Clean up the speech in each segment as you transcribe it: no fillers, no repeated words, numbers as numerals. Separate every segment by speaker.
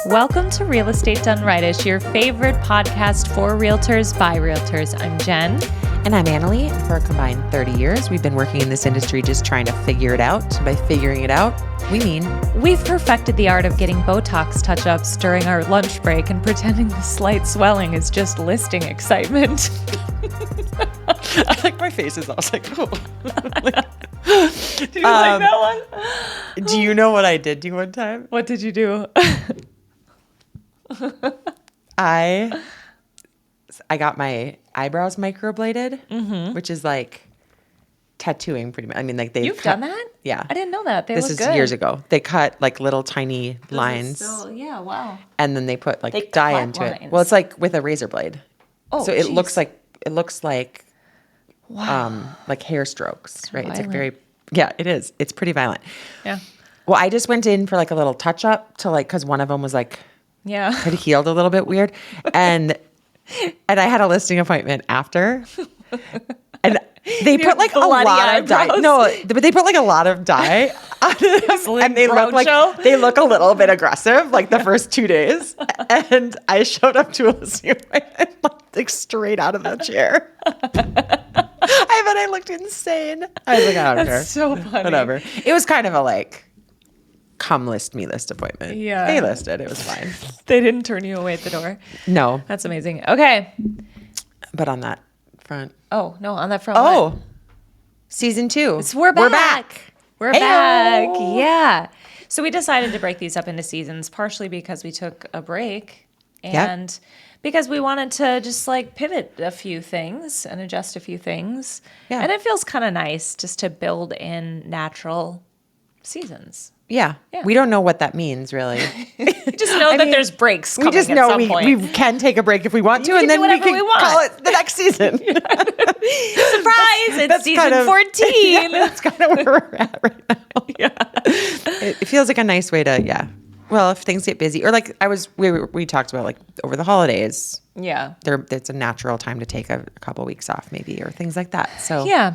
Speaker 1: Welcome to Real Estate Done Rightish, your favorite podcast for realtors by realtors. I'm Jen.
Speaker 2: And I'm Annalie. For a combined 30 years, we've been working in this industry just trying to figure it out. By figuring it out, we mean
Speaker 1: we've perfected the art of getting Botox touch-ups during our lunch break and pretending the slight swelling is just listing excitement.
Speaker 2: I like my faces. I was like, oh.
Speaker 1: Did you like that one?
Speaker 2: Do you know what I did to you one time?
Speaker 1: What did you do?
Speaker 2: I got my eyebrows microbladed, which is like tattooing pretty much. I mean, like
Speaker 1: You've done that?
Speaker 2: Yeah.
Speaker 1: I didn't know that. They
Speaker 2: this
Speaker 1: look
Speaker 2: is
Speaker 1: good.
Speaker 2: Years ago. They cut like little tiny lines.
Speaker 1: Yeah, wow.
Speaker 2: And then they put like
Speaker 1: They
Speaker 2: dye
Speaker 1: cut
Speaker 2: into
Speaker 1: lines.
Speaker 2: it. Well, it's like with a razor blade.
Speaker 1: Oh,
Speaker 2: so it
Speaker 1: geez.
Speaker 2: looks like
Speaker 1: Wow.
Speaker 2: like hair strokes, right? It's like
Speaker 1: violent.
Speaker 2: it is. It's pretty violent.
Speaker 1: Yeah.
Speaker 2: Well, I just went in for like a little touch up to like, cause one of them was like,
Speaker 1: Yeah.
Speaker 2: had healed a little bit weird. And I had a listing appointment after. And they put like a
Speaker 1: bloody
Speaker 2: lot of dye.
Speaker 1: eyebrows.
Speaker 2: No, but they put like a lot of dye on them. And they look like
Speaker 1: Groucho.
Speaker 2: they look a little bit aggressive like the first 2 days. And I showed up to a listing appointment like straight out of the chair. I looked insane. I was like, I don't care.
Speaker 1: That's so funny.
Speaker 2: Whatever. It was kind of a like, come list me list appointment.
Speaker 1: Yeah.
Speaker 2: They listed. It was fine.
Speaker 1: They didn't turn you away at the door.
Speaker 2: No.
Speaker 1: That's amazing. Okay.
Speaker 2: But on that front.
Speaker 1: Oh, no, on that front.
Speaker 2: Oh,
Speaker 1: what?
Speaker 2: season 2.
Speaker 1: We're back. We're
Speaker 2: Ayo.
Speaker 1: back. Yeah. So we decided to break these up into seasons, partially because we took a break and because we wanted to just like pivot a few things and adjust a few things.
Speaker 2: Yeah.
Speaker 1: And it feels kind of nice just to build in natural seasons.
Speaker 2: Yeah.
Speaker 1: Yeah.
Speaker 2: We don't know what that means, really.
Speaker 1: We just know that there's breaks coming
Speaker 2: We just
Speaker 1: at
Speaker 2: know
Speaker 1: some point.
Speaker 2: we can take a break if we want to,
Speaker 1: We
Speaker 2: and
Speaker 1: can
Speaker 2: then
Speaker 1: do
Speaker 2: we can
Speaker 1: whatever we want.
Speaker 2: call it the next season.
Speaker 1: Surprise! It's
Speaker 2: That's
Speaker 1: season
Speaker 2: kind of-
Speaker 1: 14.
Speaker 2: Yeah, that's kind of where we're at right now.
Speaker 1: Yeah.
Speaker 2: It feels like a nice way to, well, if things get busy, or like we talked about like over the holidays,
Speaker 1: Yeah.
Speaker 2: it's a natural time to take a couple weeks off maybe, or things like that. So
Speaker 1: Yeah.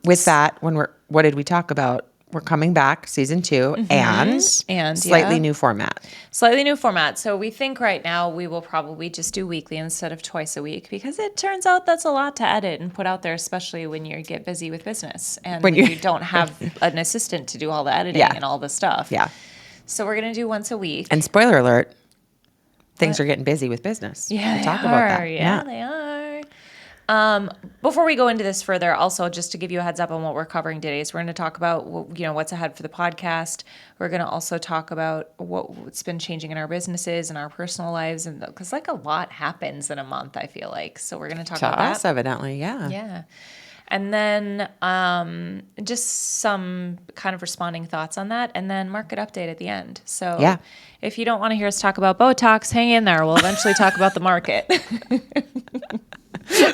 Speaker 2: with that, what did we talk about? We're coming back, season 2, and slightly new format.
Speaker 1: Slightly new format. So we think right now we will probably just do weekly instead of twice a week because it turns out that's a lot to edit and put out there, especially when you get busy with business and when you don't have an assistant to do all the editing and all the stuff.
Speaker 2: Yeah.
Speaker 1: So we're going to do once a week.
Speaker 2: And spoiler alert, things are getting busy with business.
Speaker 1: Yeah,
Speaker 2: We'll
Speaker 1: they
Speaker 2: talk
Speaker 1: are.
Speaker 2: about that.
Speaker 1: Yeah, they are. Before we go into this further, also just to give you a heads up on what we're covering today, so we're going to talk about what's ahead for the podcast. We're going to also talk about what's been changing in our businesses and our personal lives, and because like a lot happens in a month, I feel like. So we're going to talk about
Speaker 2: us,
Speaker 1: that.
Speaker 2: evidently, yeah.
Speaker 1: Yeah. And then just some kind of responding thoughts on that, and then market update at the end. So if you don't want to hear us talk about Botox, hang in there. We'll eventually talk about the market.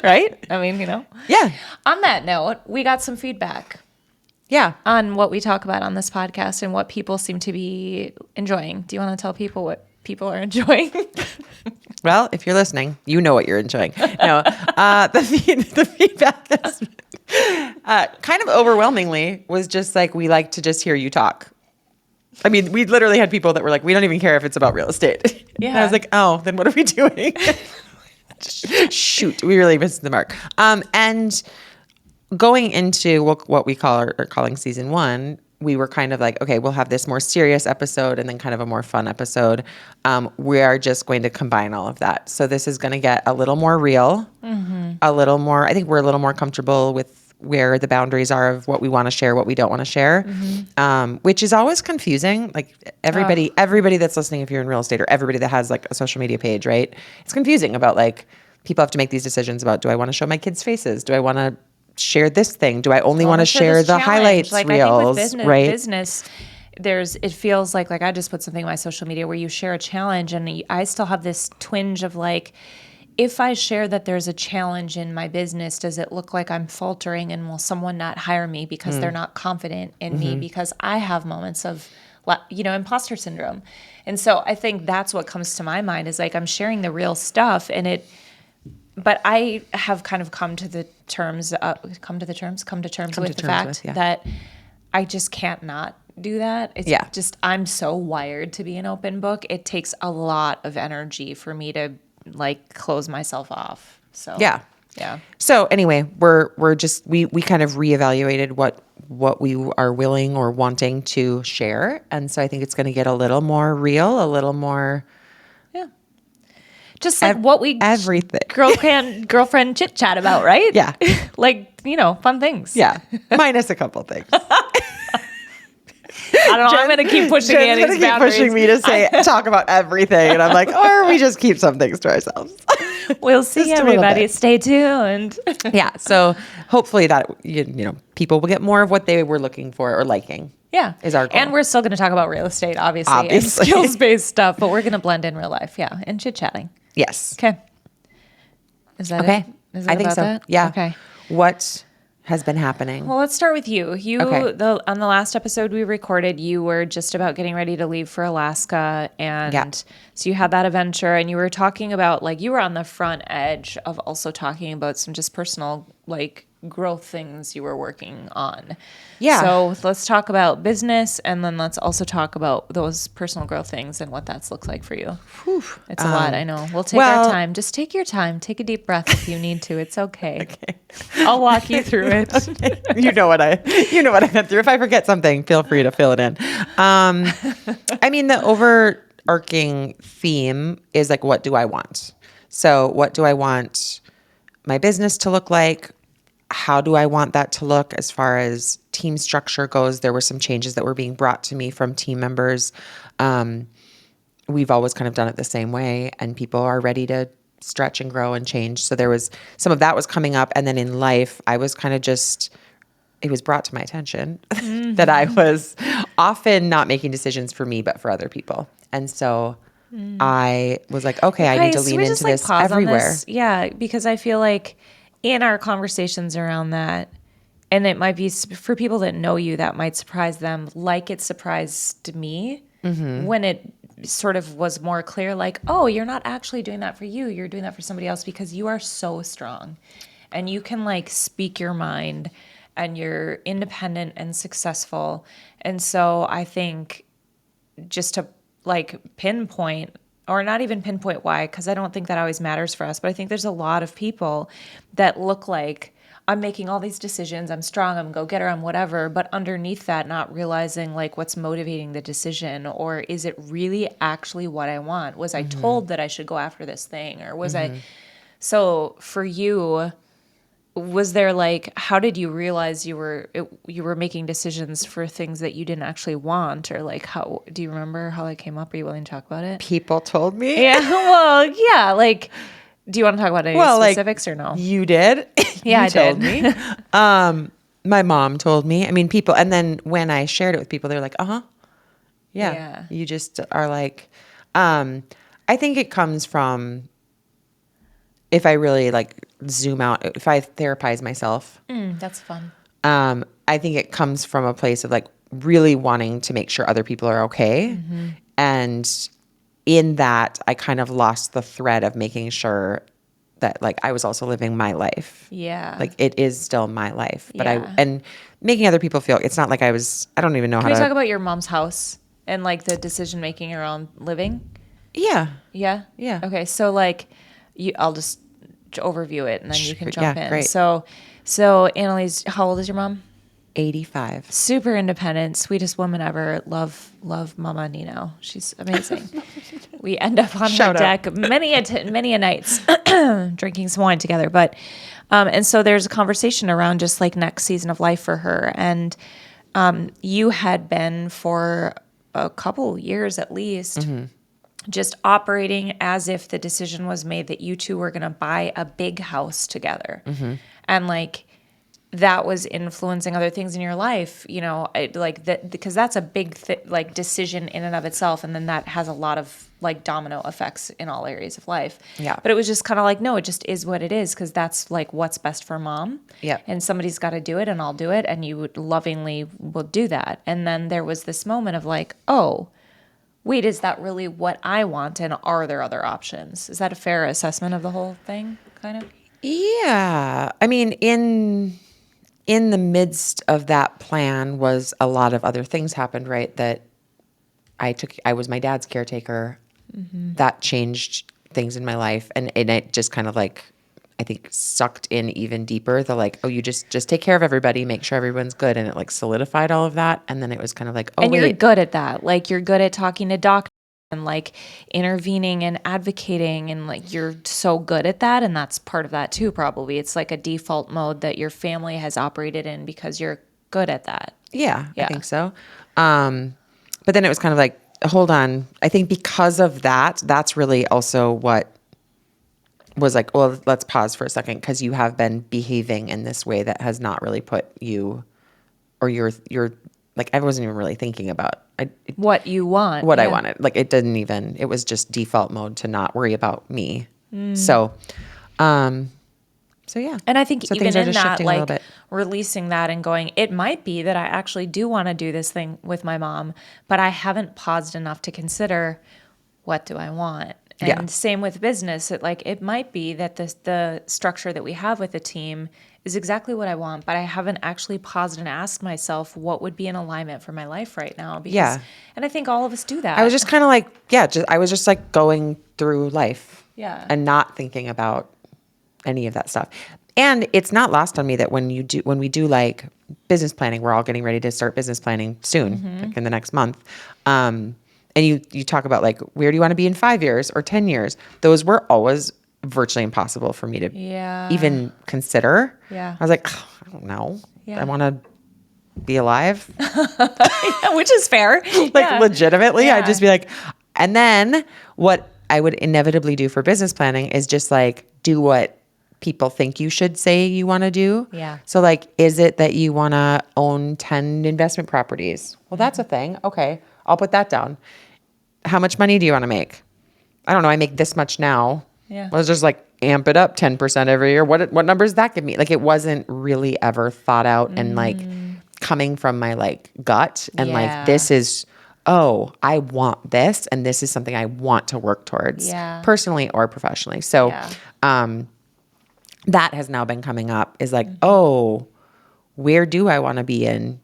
Speaker 1: Right? I mean,
Speaker 2: Yeah.
Speaker 1: On that note, we got some feedback
Speaker 2: Yeah.
Speaker 1: on what we talk about on this podcast and what people seem to be enjoying. Do you want to tell people what people are enjoying?
Speaker 2: Well, if you're listening, you know what you're enjoying. No, the feedback is kind of overwhelmingly was just like, we like to just hear you talk. I mean, we literally had people that were like, we don't even care if it's about real estate.
Speaker 1: Yeah.
Speaker 2: And I was like, oh, then what are we doing? Shoot, we really missed the mark. And going into what we are calling season 1, we were kind of like, okay, we'll have this more serious episode and then kind of a more fun episode. We are just going to combine all of that. So this is going to get a little more real, a little more, I think we're a little more comfortable with where the boundaries are of what we want to share, what we don't want to share, which is always confusing. Like everybody that's listening, if you're in real estate, or everybody that has like a social media page, right? It's confusing about like, people have to make these decisions about, do I want to show my kids' faces? Do I want to share this thing? Do I only want to share the highlights
Speaker 1: like,
Speaker 2: reels?
Speaker 1: I think with
Speaker 2: right?
Speaker 1: business, it feels like I just put something on my social media where you share a challenge, and I still have this twinge of like, if I share that there's a challenge in my business, does it look like I'm faltering, and will someone not hire me because they're not confident in me because I have moments of, imposter syndrome. And so I think that's what comes to my mind is like, I'm sharing the real stuff, but I have kind of come to terms with the fact that I just can't not do that. It's
Speaker 2: Yeah.
Speaker 1: just, I'm so wired to be an open book. It takes a lot of energy for me to like close myself off. So
Speaker 2: Yeah.
Speaker 1: yeah.
Speaker 2: So anyway, we're just we kind of reevaluated what we are willing or wanting to share, and so I think it's going to get a little more real, a little more
Speaker 1: Yeah. Just like what we
Speaker 2: everything.
Speaker 1: girlfriend chit chat about, right?
Speaker 2: Yeah.
Speaker 1: Like, you know, fun things.
Speaker 2: Yeah, minus a couple things.
Speaker 1: I don't know. I'm going to keep pushing
Speaker 2: Jen's
Speaker 1: Annie's
Speaker 2: gonna keep
Speaker 1: boundaries.
Speaker 2: pushing me to talk about everything, and I'm like, or we just keep some things to ourselves.
Speaker 1: We'll see,
Speaker 2: Just a little
Speaker 1: everybody.
Speaker 2: bit.
Speaker 1: Stay tuned.
Speaker 2: Yeah. So hopefully that you know people will get more of what they were looking for or liking.
Speaker 1: Yeah.
Speaker 2: Is our goal.
Speaker 1: And we're still going to talk about real estate, obviously. And
Speaker 2: Obviously.
Speaker 1: skills-based stuff, but we're going to blend in real life. Yeah. And chit-chatting.
Speaker 2: Yes.
Speaker 1: Okay. Is that
Speaker 2: Okay.
Speaker 1: it? Is it
Speaker 2: I think
Speaker 1: about
Speaker 2: so.
Speaker 1: that?
Speaker 2: Yeah.
Speaker 1: Okay.
Speaker 2: What has been happening?
Speaker 1: Well, let's start with you.
Speaker 2: Okay.
Speaker 1: On the last episode we recorded, you were just about getting ready to leave for Alaska, and
Speaker 2: Yeah.
Speaker 1: so you had that adventure, and you were talking about like you were on the front edge of also talking about some just personal like growth things you were working on.
Speaker 2: Yeah.
Speaker 1: So let's talk about business, and then let's also talk about those personal growth things and what that's looked like for you.
Speaker 2: Whew.
Speaker 1: It's a lot, I know. We'll take our
Speaker 2: well-
Speaker 1: time. Just take your time. Take a deep breath if you need to. It's okay. I'll walk you through it.
Speaker 2: you know what I've been through. If I forget something, feel free to fill it in. I mean, the overarching theme is like, what do I want? So what do I want my business to look like? How do I want that to look as far as team structure goes? There were some changes that were being brought to me from team members. We've always kind of done it the same way, and people are ready to stretch and grow and change. So there was some of that was coming up. And then in life, I was kind of it was brought to my attention that I was often not making decisions for me, but for other people. And so I was like, okay, I need to
Speaker 1: Guys,
Speaker 2: lean
Speaker 1: we
Speaker 2: into
Speaker 1: just, like,
Speaker 2: this
Speaker 1: pause on
Speaker 2: everywhere.
Speaker 1: this? Yeah, because I feel like in our conversations around that, and it might be for people that know you, that might surprise them, like it surprised me when it sort of was more clear, like, oh, you're not actually doing that for you. You're doing that for somebody else because you are so strong and you can like speak your mind and you're independent and successful. And so I think just to like pinpoint, or not even pinpoint why, because I don't think that always matters for us, but I think there's a lot of people that look like I'm making all these decisions, I'm strong, I'm a go-getter, I'm whatever, but underneath that, not realizing like what's motivating the decision, or is it really actually what I want? Was I told that I should go after this thing, or was I? So for you, was there like, how did you realize you were making decisions for things that you didn't actually want, or like how do you remember how that came up? Are you willing to talk about it?
Speaker 2: People told me.
Speaker 1: Yeah, well, yeah, like, do you want to talk about any specifics or no?
Speaker 2: You did.
Speaker 1: Yeah,
Speaker 2: You
Speaker 1: I
Speaker 2: told
Speaker 1: did.
Speaker 2: me. My mom told me. I mean, people, and then when I shared it with people, they're like, "Uh-huh, yeah."
Speaker 1: Yeah.
Speaker 2: You just are like, I think it comes from if I really like zoom out, if I therapize myself.
Speaker 1: That's fun.
Speaker 2: I think it comes from a place of like really wanting to make sure other people are okay, and in that, I kind of lost the thread of making sure that like I was also living my life.
Speaker 1: Yeah.
Speaker 2: Like it is still my life, but
Speaker 1: Yeah.
Speaker 2: and making other people feel, it's not like I don't even know
Speaker 1: Can
Speaker 2: how
Speaker 1: we
Speaker 2: to.
Speaker 1: talk about your mom's house and like the decision making around living?
Speaker 2: Yeah.
Speaker 1: Yeah.
Speaker 2: Yeah.
Speaker 1: Okay. So like, I'll just overview it and then you can jump
Speaker 2: Yeah,
Speaker 1: in.
Speaker 2: great.
Speaker 1: So Annalie's, how old is your mom?
Speaker 2: 85.
Speaker 1: Super independent, sweetest woman ever. Love Mama Nino. She's amazing. We end up on
Speaker 2: Shout
Speaker 1: her
Speaker 2: out.
Speaker 1: deck many a nights drinking some wine together. But and so there's a conversation around just like next season of life for her. And you had been for a couple years at least just operating as if the decision was made that you two were going to buy a big house together. And like that was influencing other things in your life, you know, like that, because that's a big like decision in and of itself. And then that has a lot of like domino effects in all areas of life.
Speaker 2: Yeah.
Speaker 1: But it was just kind of like, no, it just is what it is. Cause that's like what's best for mom.
Speaker 2: Yeah.
Speaker 1: And somebody's got to do it and I'll do it. And you would lovingly will do that. And then there was this moment of like, oh, wait, is that really what I want? And are there other options? Is that a fair assessment of the whole thing kind of?
Speaker 2: Yeah. I mean, in the midst of that plan was a lot of other things happened, right? That I was my dad's caretaker. That changed things in my life. And it just kind of like, I think sucked in even deeper the like, oh, you just take care of everybody, make sure everyone's good. And it like solidified all of that. And then it was kind of like, oh,
Speaker 1: And you're
Speaker 2: wait.
Speaker 1: good at that. Like you're good at talking to doctors and like intervening and advocating, and like you're so good at that. And that's part of that too, probably. It's like a default mode that your family has operated in because you're good at that.
Speaker 2: Yeah, I
Speaker 1: Yeah.
Speaker 2: think so. But then it was kind of like, hold on. I think because of that, that's really also what was like, well, let's pause for a second because you have been behaving in this way that has not really put you or your like I wasn't even really thinking about
Speaker 1: What you want.
Speaker 2: what I
Speaker 1: Yeah.
Speaker 2: wanted. Like it was just default mode to not worry about me. So yeah.
Speaker 1: And I think
Speaker 2: so
Speaker 1: even
Speaker 2: things are
Speaker 1: in
Speaker 2: just
Speaker 1: that,
Speaker 2: shifting a little
Speaker 1: like
Speaker 2: bit.
Speaker 1: releasing that and going, it might be that I actually do want to do this thing with my mom, but I haven't paused enough to consider, what do I want? And
Speaker 2: Yeah.
Speaker 1: same with business. It might be that the structure that we have with the team is exactly what I want, but I haven't actually paused and asked myself what would be in alignment for my life right now. Because,
Speaker 2: Yeah.
Speaker 1: and I think all of us do that.
Speaker 2: I was just kind of like, I was just like going through life.
Speaker 1: Yeah.
Speaker 2: And not thinking about any of that stuff. And it's not lost on me that when we do like business planning, we're all getting ready to start business planning soon, like in the next month. And you talk about like, where do you want to be in 5 years or 10 years? Those were always virtually impossible for me to even consider.
Speaker 1: Yeah.
Speaker 2: I was like, oh, I don't know.
Speaker 1: Yeah.
Speaker 2: I want to be alive.
Speaker 1: Which is fair.
Speaker 2: Like legitimately,
Speaker 1: Yeah.
Speaker 2: I'd just be like, and then what I would inevitably do for business planning is just like do what people think you should say you want to do.
Speaker 1: Yeah.
Speaker 2: So like, is it that you want to own 10 investment properties? Well, that's a thing. Okay. I'll put that down. How much money do you want to make? I don't know. I make this much now.
Speaker 1: Yeah.
Speaker 2: Let's just like amp it up 10% every year. What numbers does that give me? Like it wasn't really ever thought out and like coming from my like gut and
Speaker 1: Yeah.
Speaker 2: like, this is, oh, I want this. And this is something I want to work towards personally or professionally. So, that has now been coming up is like, oh, where do I want to be in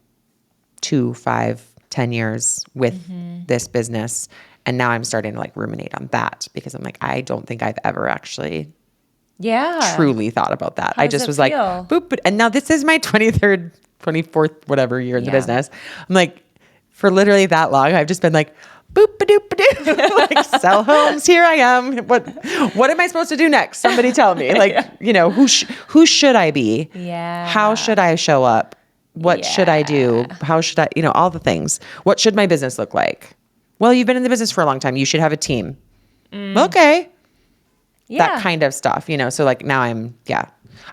Speaker 2: 2, 5, 10 years with this business? And now I'm starting to like ruminate on that because I'm like, I don't think I've ever actually truly thought about that. I
Speaker 1: does
Speaker 2: just
Speaker 1: it
Speaker 2: was
Speaker 1: feel?
Speaker 2: like, boop. And now this is my 23rd, 24th, whatever year in the business. I'm like, for literally that long, I've just been like, boop-a-doop-a-doo. Like, sell homes. Here I am. What am I supposed to do next? Somebody tell me. Like, who should I be?
Speaker 1: Yeah.
Speaker 2: How should I show up? What should I do? How should I, all the things. What should my business look like? Well, you've been in the business for a long time. You should have a team. Okay. That kind of stuff, So like now and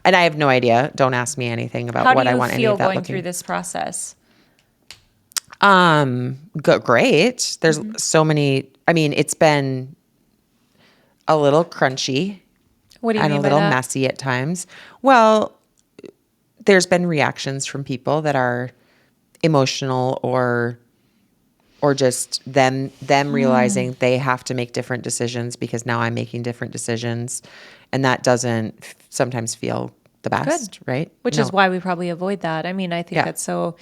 Speaker 2: I have no idea. Don't ask me anything about what I want any of that
Speaker 1: How do you feel going
Speaker 2: looking.
Speaker 1: through this process?
Speaker 2: Great. There's so many. I mean, it's been a little crunchy.
Speaker 1: What do you
Speaker 2: and
Speaker 1: mean
Speaker 2: a little
Speaker 1: by that?
Speaker 2: messy at times. Well, there's been reactions from people that are emotional or just them realizing they have to make different decisions because now I'm making different decisions, and that doesn't sometimes feel the best, right?
Speaker 1: Which is why we probably avoid that. I mean, I think
Speaker 2: Yeah.
Speaker 1: that's so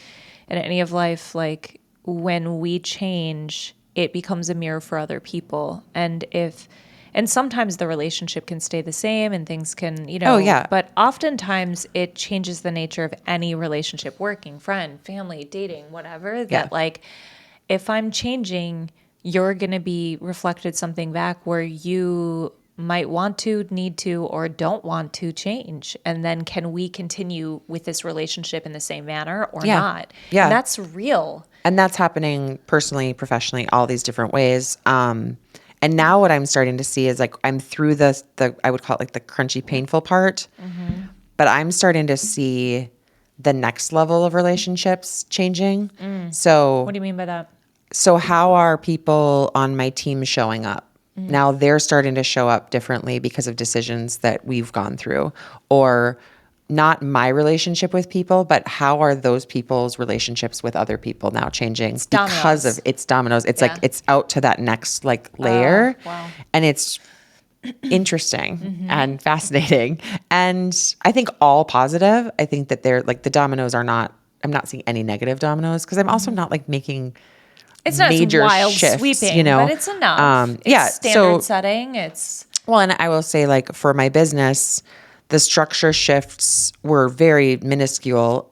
Speaker 1: in any of life, like when we change, it becomes a mirror for other people. And sometimes the relationship can stay the same and things can,
Speaker 2: Oh, yeah.
Speaker 1: but oftentimes it changes the nature of any relationship, working, friend, family, dating, whatever, that like, if I'm changing, you're going to be reflected something back where you might want to, need to, or don't want to change. And then can we continue with this relationship in the same manner or not?
Speaker 2: Yeah.
Speaker 1: And that's real.
Speaker 2: And that's happening personally, professionally, all these different ways. And now what I'm starting to see is like I'm through the I would call it like the crunchy, painful part, but I'm starting to see the next level of relationships changing. So
Speaker 1: What do you mean by that?
Speaker 2: So how are people on my team showing up? Now they're starting to show up differently because of decisions that we've gone through, or not my relationship with people, but how are those people's relationships with other people now changing because of it's dominoes. It's like it's out to that next like layer,
Speaker 1: wow.
Speaker 2: and it's interesting and fascinating. And I think all positive. I think that they're like the dominoes are not, I'm not seeing any negative dominoes because I'm also not like making
Speaker 1: It's not
Speaker 2: major
Speaker 1: wild
Speaker 2: shifts,
Speaker 1: sweeping,
Speaker 2: you know?
Speaker 1: but it's enough.
Speaker 2: Yeah.
Speaker 1: It's standard setting. It's
Speaker 2: Well, and I will say, like, for my business, the structure shifts were very minuscule.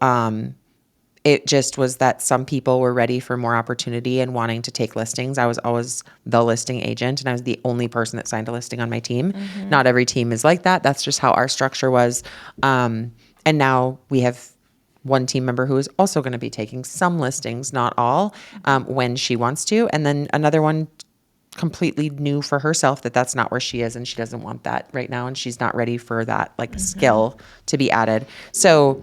Speaker 2: It just was that some people were ready for more opportunity and wanting to take listings. I was always the listing agent, and I was the only person that signed a listing on my team. Not every team is like that. That's just how our structure was. And now we have one team member who is also going to be taking some listings, not all, when she wants to. And then another one completely new for herself that that's not where she is and she doesn't want that right now and she's not ready for that like skill to be added. So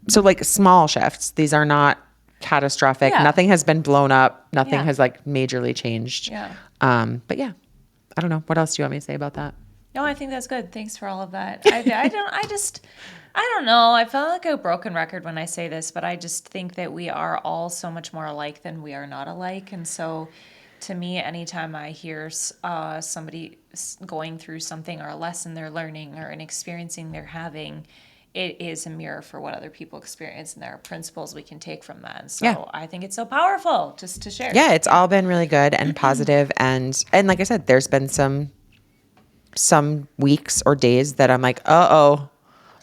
Speaker 2: so like small shifts. These are not catastrophic.
Speaker 1: Yeah.
Speaker 2: Nothing has been blown up. Nothing
Speaker 1: Yeah.
Speaker 2: has like majorly changed.
Speaker 1: Yeah.
Speaker 2: But yeah. I don't know. What else do you want me to say about that?
Speaker 1: No, I think that's good. Thanks for all of that. I don't know. I feel like a broken record when I say this, but I just think that we are all so much more alike than we are not alike. And so to me, anytime I hear somebody going through something or a lesson they're learning or an experiencing they're having, it is a mirror for what other people experience, and there are principles we can take from that. And so
Speaker 2: Yeah.
Speaker 1: I think it's so powerful just to share.
Speaker 2: Yeah, it's all been really good and positive and like I said, there's been some weeks or days that I'm like, uh-oh,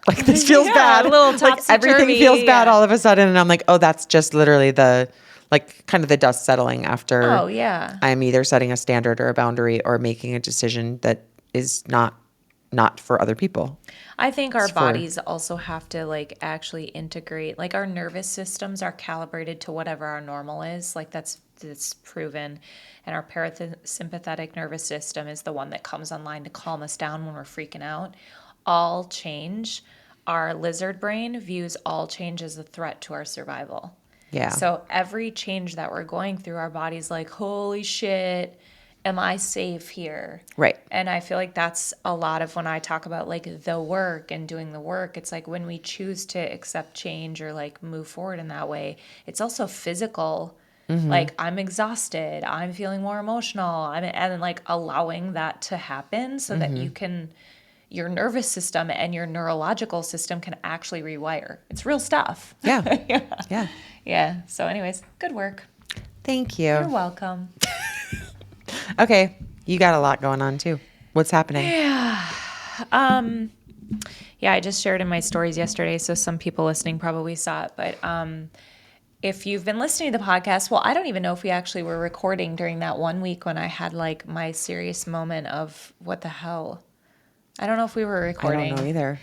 Speaker 2: like this feels
Speaker 1: Yeah,
Speaker 2: bad.
Speaker 1: a little
Speaker 2: Like everything
Speaker 1: topsy-turvy,
Speaker 2: feels bad
Speaker 1: yeah.
Speaker 2: all of a sudden. And I'm like, oh, that's just literally the, like kind of the dust settling after
Speaker 1: Oh, yeah.
Speaker 2: I'm either setting a standard or a boundary or making a decision that is not for other people.
Speaker 1: I think our
Speaker 2: It's for-
Speaker 1: bodies also have to like actually integrate. Like our nervous systems are calibrated to whatever our normal is. Like that's proven. And our parasympathetic nervous system is the one that comes online to calm us down when we're freaking out. All change, our lizard brain views all change as a threat to our survival.
Speaker 2: Yeah.
Speaker 1: So every change that we're going through, our body's like, holy shit, am I safe here?
Speaker 2: Right.
Speaker 1: And I feel like that's a lot of when I talk about like the work and doing the work, it's like when we choose to accept change or like move forward in that way, it's also physical. Like I'm exhausted, I'm feeling more emotional, and like allowing that to happen so that you can, your nervous system and your neurological system can actually rewire. It's real stuff.
Speaker 2: Yeah.
Speaker 1: Yeah.
Speaker 2: Yeah.
Speaker 1: Yeah. So anyways, good work.
Speaker 2: Thank you.
Speaker 1: You're welcome.
Speaker 2: Okay. You got a lot going on too. What's happening?
Speaker 1: Yeah, I just shared in my stories yesterday, so some people listening probably saw it. But if you've been listening to the podcast, well, I don't even know if we actually were recording during that 1 week when I had like my serious moment of what the hell. I don't know if we were
Speaker 2: I
Speaker 1: recording.
Speaker 2: don't know either.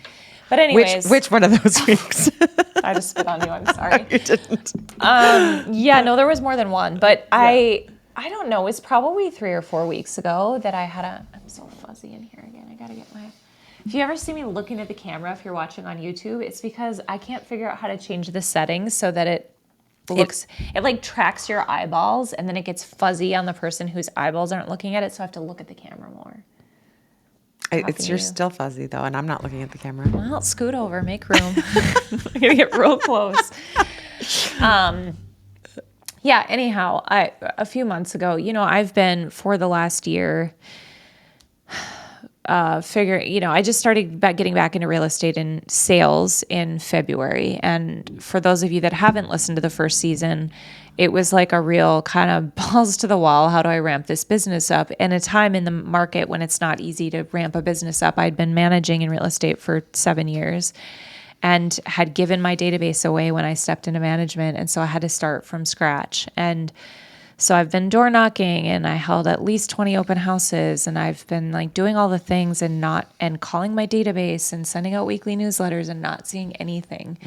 Speaker 1: But anyways,
Speaker 2: Which one of those weeks?
Speaker 1: I just spit on you. I'm sorry.
Speaker 2: You didn't.
Speaker 1: Yeah, no, there was more than one, but I don't know. It's probably 3 or 4 weeks ago that I had I'm so fuzzy in here again. I gotta get my. If you ever see me looking at the camera, if you're watching on YouTube, it's because I can't figure out how to change the settings so that it like tracks your eyeballs and then it gets fuzzy on the person whose eyeballs aren't looking at it. So I have to look at the camera more.
Speaker 2: You're still fuzzy though, and I'm not looking at the camera.
Speaker 1: Well, scoot over, make room. I'm gonna get real close. Yeah. Anyhow, a few months ago, I've been for the last year. I just started getting back into real estate and sales in February. And for those of you that haven't listened to the first season, it was like a real kind of balls to the wall. How do I ramp this business up? In a time in the market when it's not easy to ramp a business up, I'd been managing in real estate for 7 years and had given my database away when I stepped into management. And so I had to start from scratch. And so I've been door knocking and I held at least 20 open houses and I've been like doing all the things and calling my database and sending out weekly newsletters and not seeing anything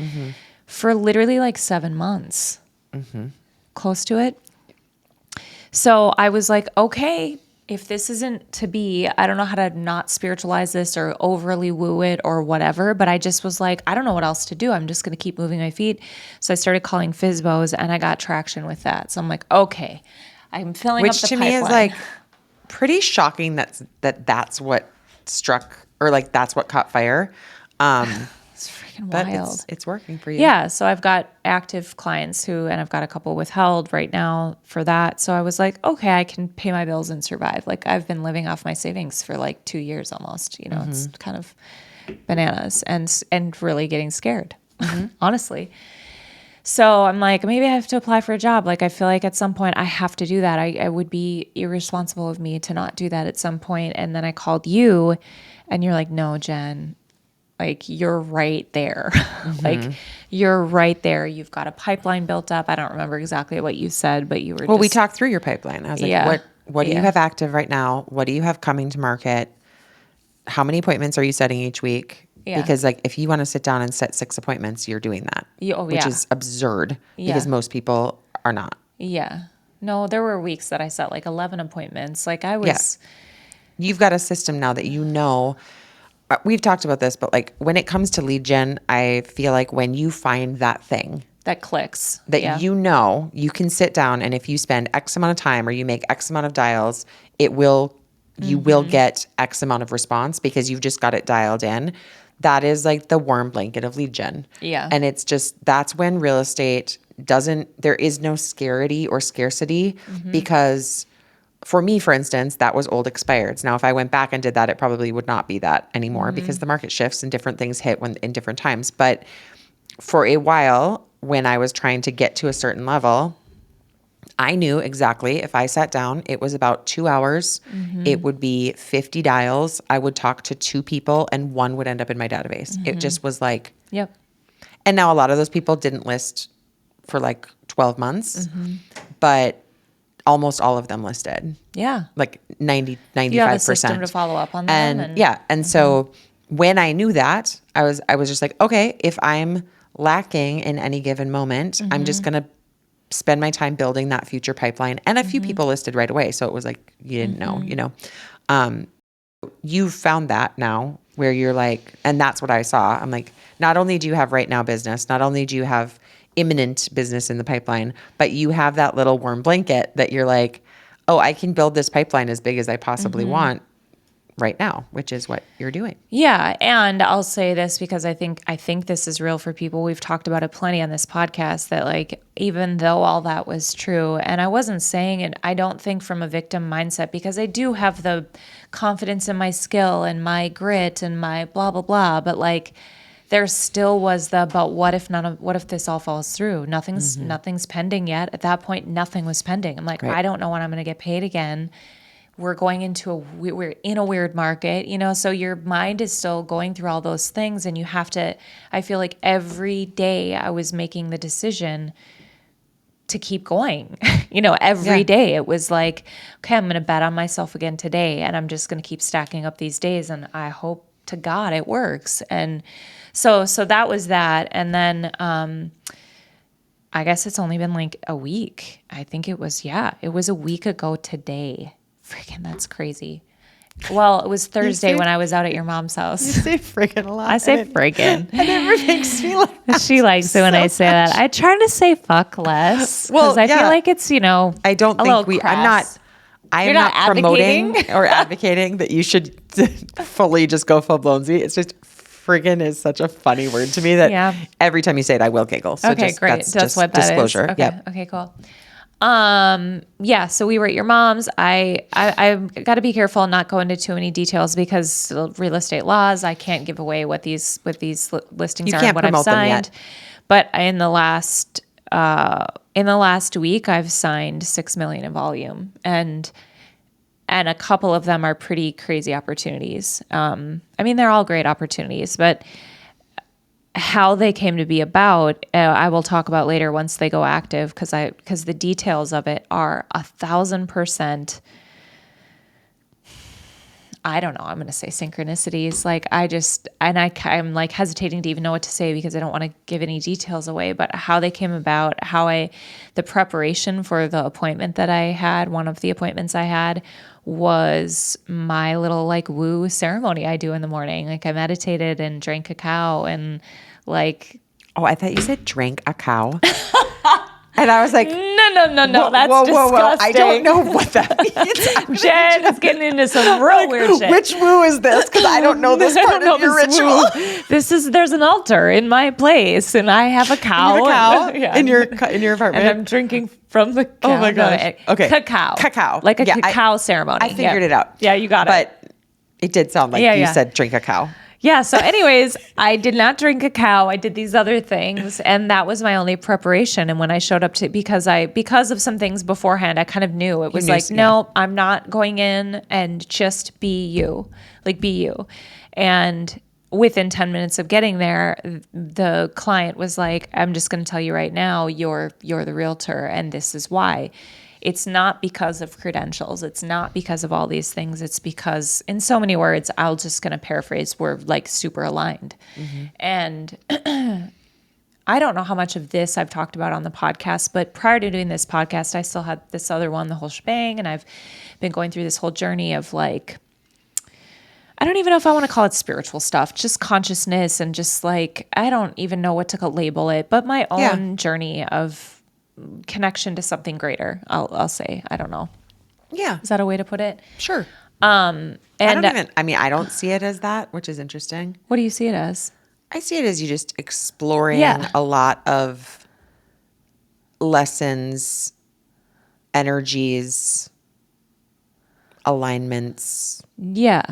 Speaker 1: for literally like 7 months, close to it. So I was like, okay, if this isn't to be, I don't know how to not spiritualize this or overly woo it or whatever, but I just was like, I don't know what else to do. I'm just going to keep moving my feet. So I started calling FSBOs and I got traction with that. So I'm like, okay, I'm filling up the pipeline.
Speaker 2: Which to me is like pretty shocking that's what struck or like that's what caught fire.
Speaker 1: It's freaking
Speaker 2: But
Speaker 1: wild.
Speaker 2: it's working for you.
Speaker 1: Yeah. So I've got active clients and I've got a couple withheld right now for that. So I was like, okay, I can pay my bills and survive. Like I've been living off my savings for like 2 years almost, it's kind of bananas and really getting scared, honestly. So I'm like, maybe I have to apply for a job. Like, I feel like at some point I have to do that. I would be irresponsible of me to not do that at some point. And then I called you and you're like, no, Jen, like you're right there. Like you're right there. You've got a pipeline built up. I don't remember exactly what you said, but you were
Speaker 2: Well, we talked through your pipeline. I was like,
Speaker 1: Yeah.
Speaker 2: what do you have active right now? What do you have coming to market? How many appointments are you setting each week?
Speaker 1: Yeah.
Speaker 2: Because like if you want to sit down and set 6 appointments, you're doing that, which is absurd because most people are not.
Speaker 1: Yeah. No, there were weeks that I set like 11 appointments. Like I was.
Speaker 2: You've got a system now that we've talked about this, but like when it comes to lead gen, I feel like when you find that thing
Speaker 1: that clicks.
Speaker 2: that you can sit down and if you spend X amount of time or you make X amount of dials, you will get X amount of response because you've just got it dialed in. That is like the warm blanket of lead gen.
Speaker 1: Yeah.
Speaker 2: And it's just, that's when real estate there is no scarcity or scarcity because for me, for instance, that was old expireds. Now, if I went back and did that, it probably would not be that anymore because the market shifts and different things hit in different times. But for a while, when I was trying to get to a certain level, I knew exactly if I sat down, it was about 2 hours. It would be 50 dials. I would talk to 2 people and 1 would end up in my database. It just was like,
Speaker 1: Yep.
Speaker 2: And now a lot of those people didn't list for like 12 months, but almost all of them listed.
Speaker 1: Yeah.
Speaker 2: Like 95%.
Speaker 1: You have a system to follow up on them.
Speaker 2: And so when I knew that, I was just like, okay, if I'm lacking in any given moment, I'm just going to spend my time building that future pipeline. And a few people listed right away. So it was like, you didn't know, you've found that now where you're like, and that's what I saw. I'm like, not only do you have right now business, not only do you have imminent business in the pipeline, but you have that little warm blanket that you're like, oh, I can build this pipeline as big as I possibly want right now, which is what you're doing.
Speaker 1: Yeah, and I'll say this because I think this is real for people. We've talked about it plenty on this podcast that like even though all that was true, and I wasn't saying it, I don't think from a victim mindset because I do have the confidence in my skill and my grit and my blah blah blah, but like there still was but what if this all falls through? Nothing's pending yet. At that point, nothing was pending. I'm like, I don't know when I'm going to get paid again. We're in a weird market, so your mind is still going through all those things and you have to, I feel like every day I was making the decision to keep going, every day it was like, okay, I'm going to bet on myself again today and I'm just going to keep stacking up these days and I hope to God it works. And so that was that. And then, I guess it's only been like a week. I think it was a week ago today. Freaking, that's crazy. Well, it was Thursday when I was out at your mom's house.
Speaker 2: You say freaking a lot.
Speaker 1: I say freaking.
Speaker 2: It never makes me laugh.
Speaker 1: She likes it when I say that. I try to say fuck less. Well, I feel like it's, I
Speaker 2: don't think I'm not promoting or advocating that you should fully just go full blown Z. It's just friggin' is such a funny word to me that every time you say it, I will giggle. So
Speaker 1: okay, great. That's what that
Speaker 2: disclosure.
Speaker 1: Is. Okay. Okay, cool. So we were at your mom's. I got to be careful and not go into too many details because real estate laws, I can't give away what these listings are and what I've signed. But in the last week, I've signed 6 million in volume and a couple of them are pretty crazy opportunities. They're all great opportunities, but how they came to be about, I will talk about later once they go active because the details of it are 1,000%. I don't know. I'm going to say synchronicities. Like I'm like hesitating to even know what to say because I don't want to give any details away, but how they came about, the preparation for the appointment that I had, one of the appointments I had was my little like woo ceremony I do in the morning. Like I meditated and drank cacao and like.
Speaker 2: Oh, I thought you said drank a cow. And I was like,
Speaker 1: no. No. That's disgusting.
Speaker 2: I don't know what that means.
Speaker 1: Jen is getting into some real weird shit.
Speaker 2: Which woo is this? Because I don't know this part of your ritual.
Speaker 1: There's an altar in my place, and I have a cow.
Speaker 2: You have a cow
Speaker 1: Yeah.
Speaker 2: in your apartment,
Speaker 1: and I'm drinking from the cow.
Speaker 2: Oh my gosh. Okay.
Speaker 1: Cacao. Like a cacao ceremony.
Speaker 2: I figured it out.
Speaker 1: Yeah, you got it.
Speaker 2: But it did sound like you said drink a cow.
Speaker 1: Yeah. So anyways, I did not drink cacao. I did these other things, and that was my only preparation. And when I showed up because of some things beforehand, I kind of knew it was no, I'm not going in and just be you, be you. And within 10 minutes of getting there, the client was like, I'm just going to tell you right now, you're the realtor, and this is why. It's not because of credentials. It's not because of all these things. It's because, in so many words, I'll just going to paraphrase, we're super aligned. Mm-hmm. And I don't know how much of this I've talked about on the podcast, but prior to doing this podcast, I still had this other one, the whole shebang. And I've been going through this whole journey of I don't even know if I want to call it spiritual stuff, just consciousness and just I don't even know what to label it, but my own journey of connection to something greater. I'll say, I don't know.
Speaker 2: Yeah.
Speaker 1: Is that a way to put it?
Speaker 2: Sure.
Speaker 1: And
Speaker 2: I don't see it as that, which is interesting.
Speaker 1: What do you see it as?
Speaker 2: I see it as you just exploring a lot of lessons, energies, alignments.
Speaker 1: Yeah.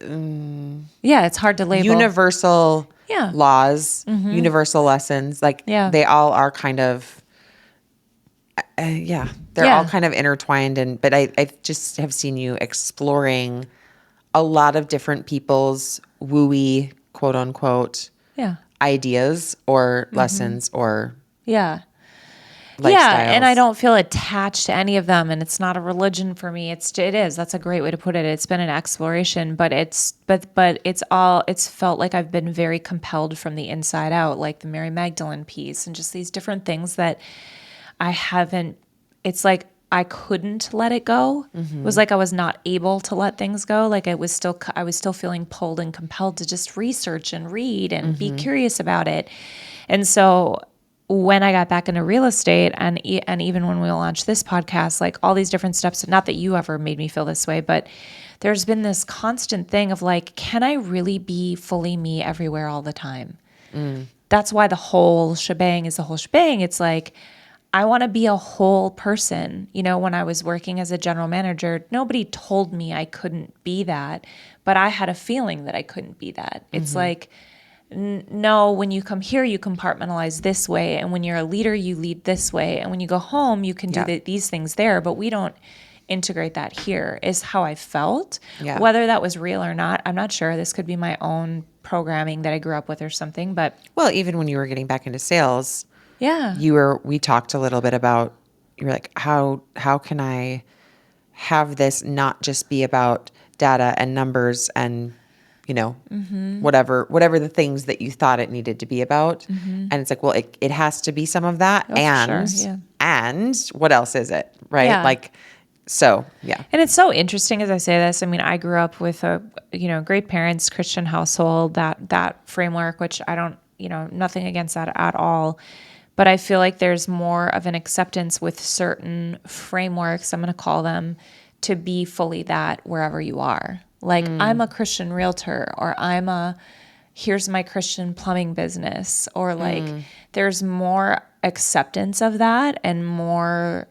Speaker 1: It's hard to label.
Speaker 2: Universal laws, universal lessons. They all are kind of, they're all kind of intertwined. But I just have seen you exploring a lot of different people's wooey, quote unquote, ideas or lessons or lifestyles.
Speaker 1: Yeah, and I don't feel attached to any of them, and it's not a religion for me. It is. That's a great way to put it. It's been an exploration, but it's felt like I've been very compelled from the inside out, like the Mary Magdalene piece and just these different things that I haven't. It's like I couldn't let it go. Mm-hmm. It was like I was not able to let things go. I was still feeling pulled and compelled to just research and read and be curious about it, and so. When I got back into real estate and even when we launched this podcast, all these different steps, not that you ever made me feel this way, but there's been this constant thing of can I really be fully me everywhere all the time? That's why the whole shebang is the whole shebang. It's I want to be a whole person. When I was working as a general manager, nobody told me I couldn't be that, but I had a feeling that I couldn't be that. It's no, when you come here, you compartmentalize this way. And when you're a leader, you lead this way. And when you go home, you can do these things there, but we don't integrate that here, is how I felt. Yeah. Whether that was real or not, I'm not sure. This could be my own programming that I grew up with or something. But
Speaker 2: well, even when you were getting back into sales, we talked a little bit about, you were like, how can I have this not just be about data and numbers and whatever the things that you thought it needed to be about. And it's it has to be some of that. And what else is it? Right. Yeah.
Speaker 1: And it's so interesting as I say this. I mean, I grew up with great parents, Christian household, that framework, which I don't, nothing against that at all. But I feel like there's more of an acceptance with certain frameworks, I'm going to call them, to be fully that wherever you are. I'm a Christian realtor, or here's my Christian plumbing business, or there's more acceptance of that and more,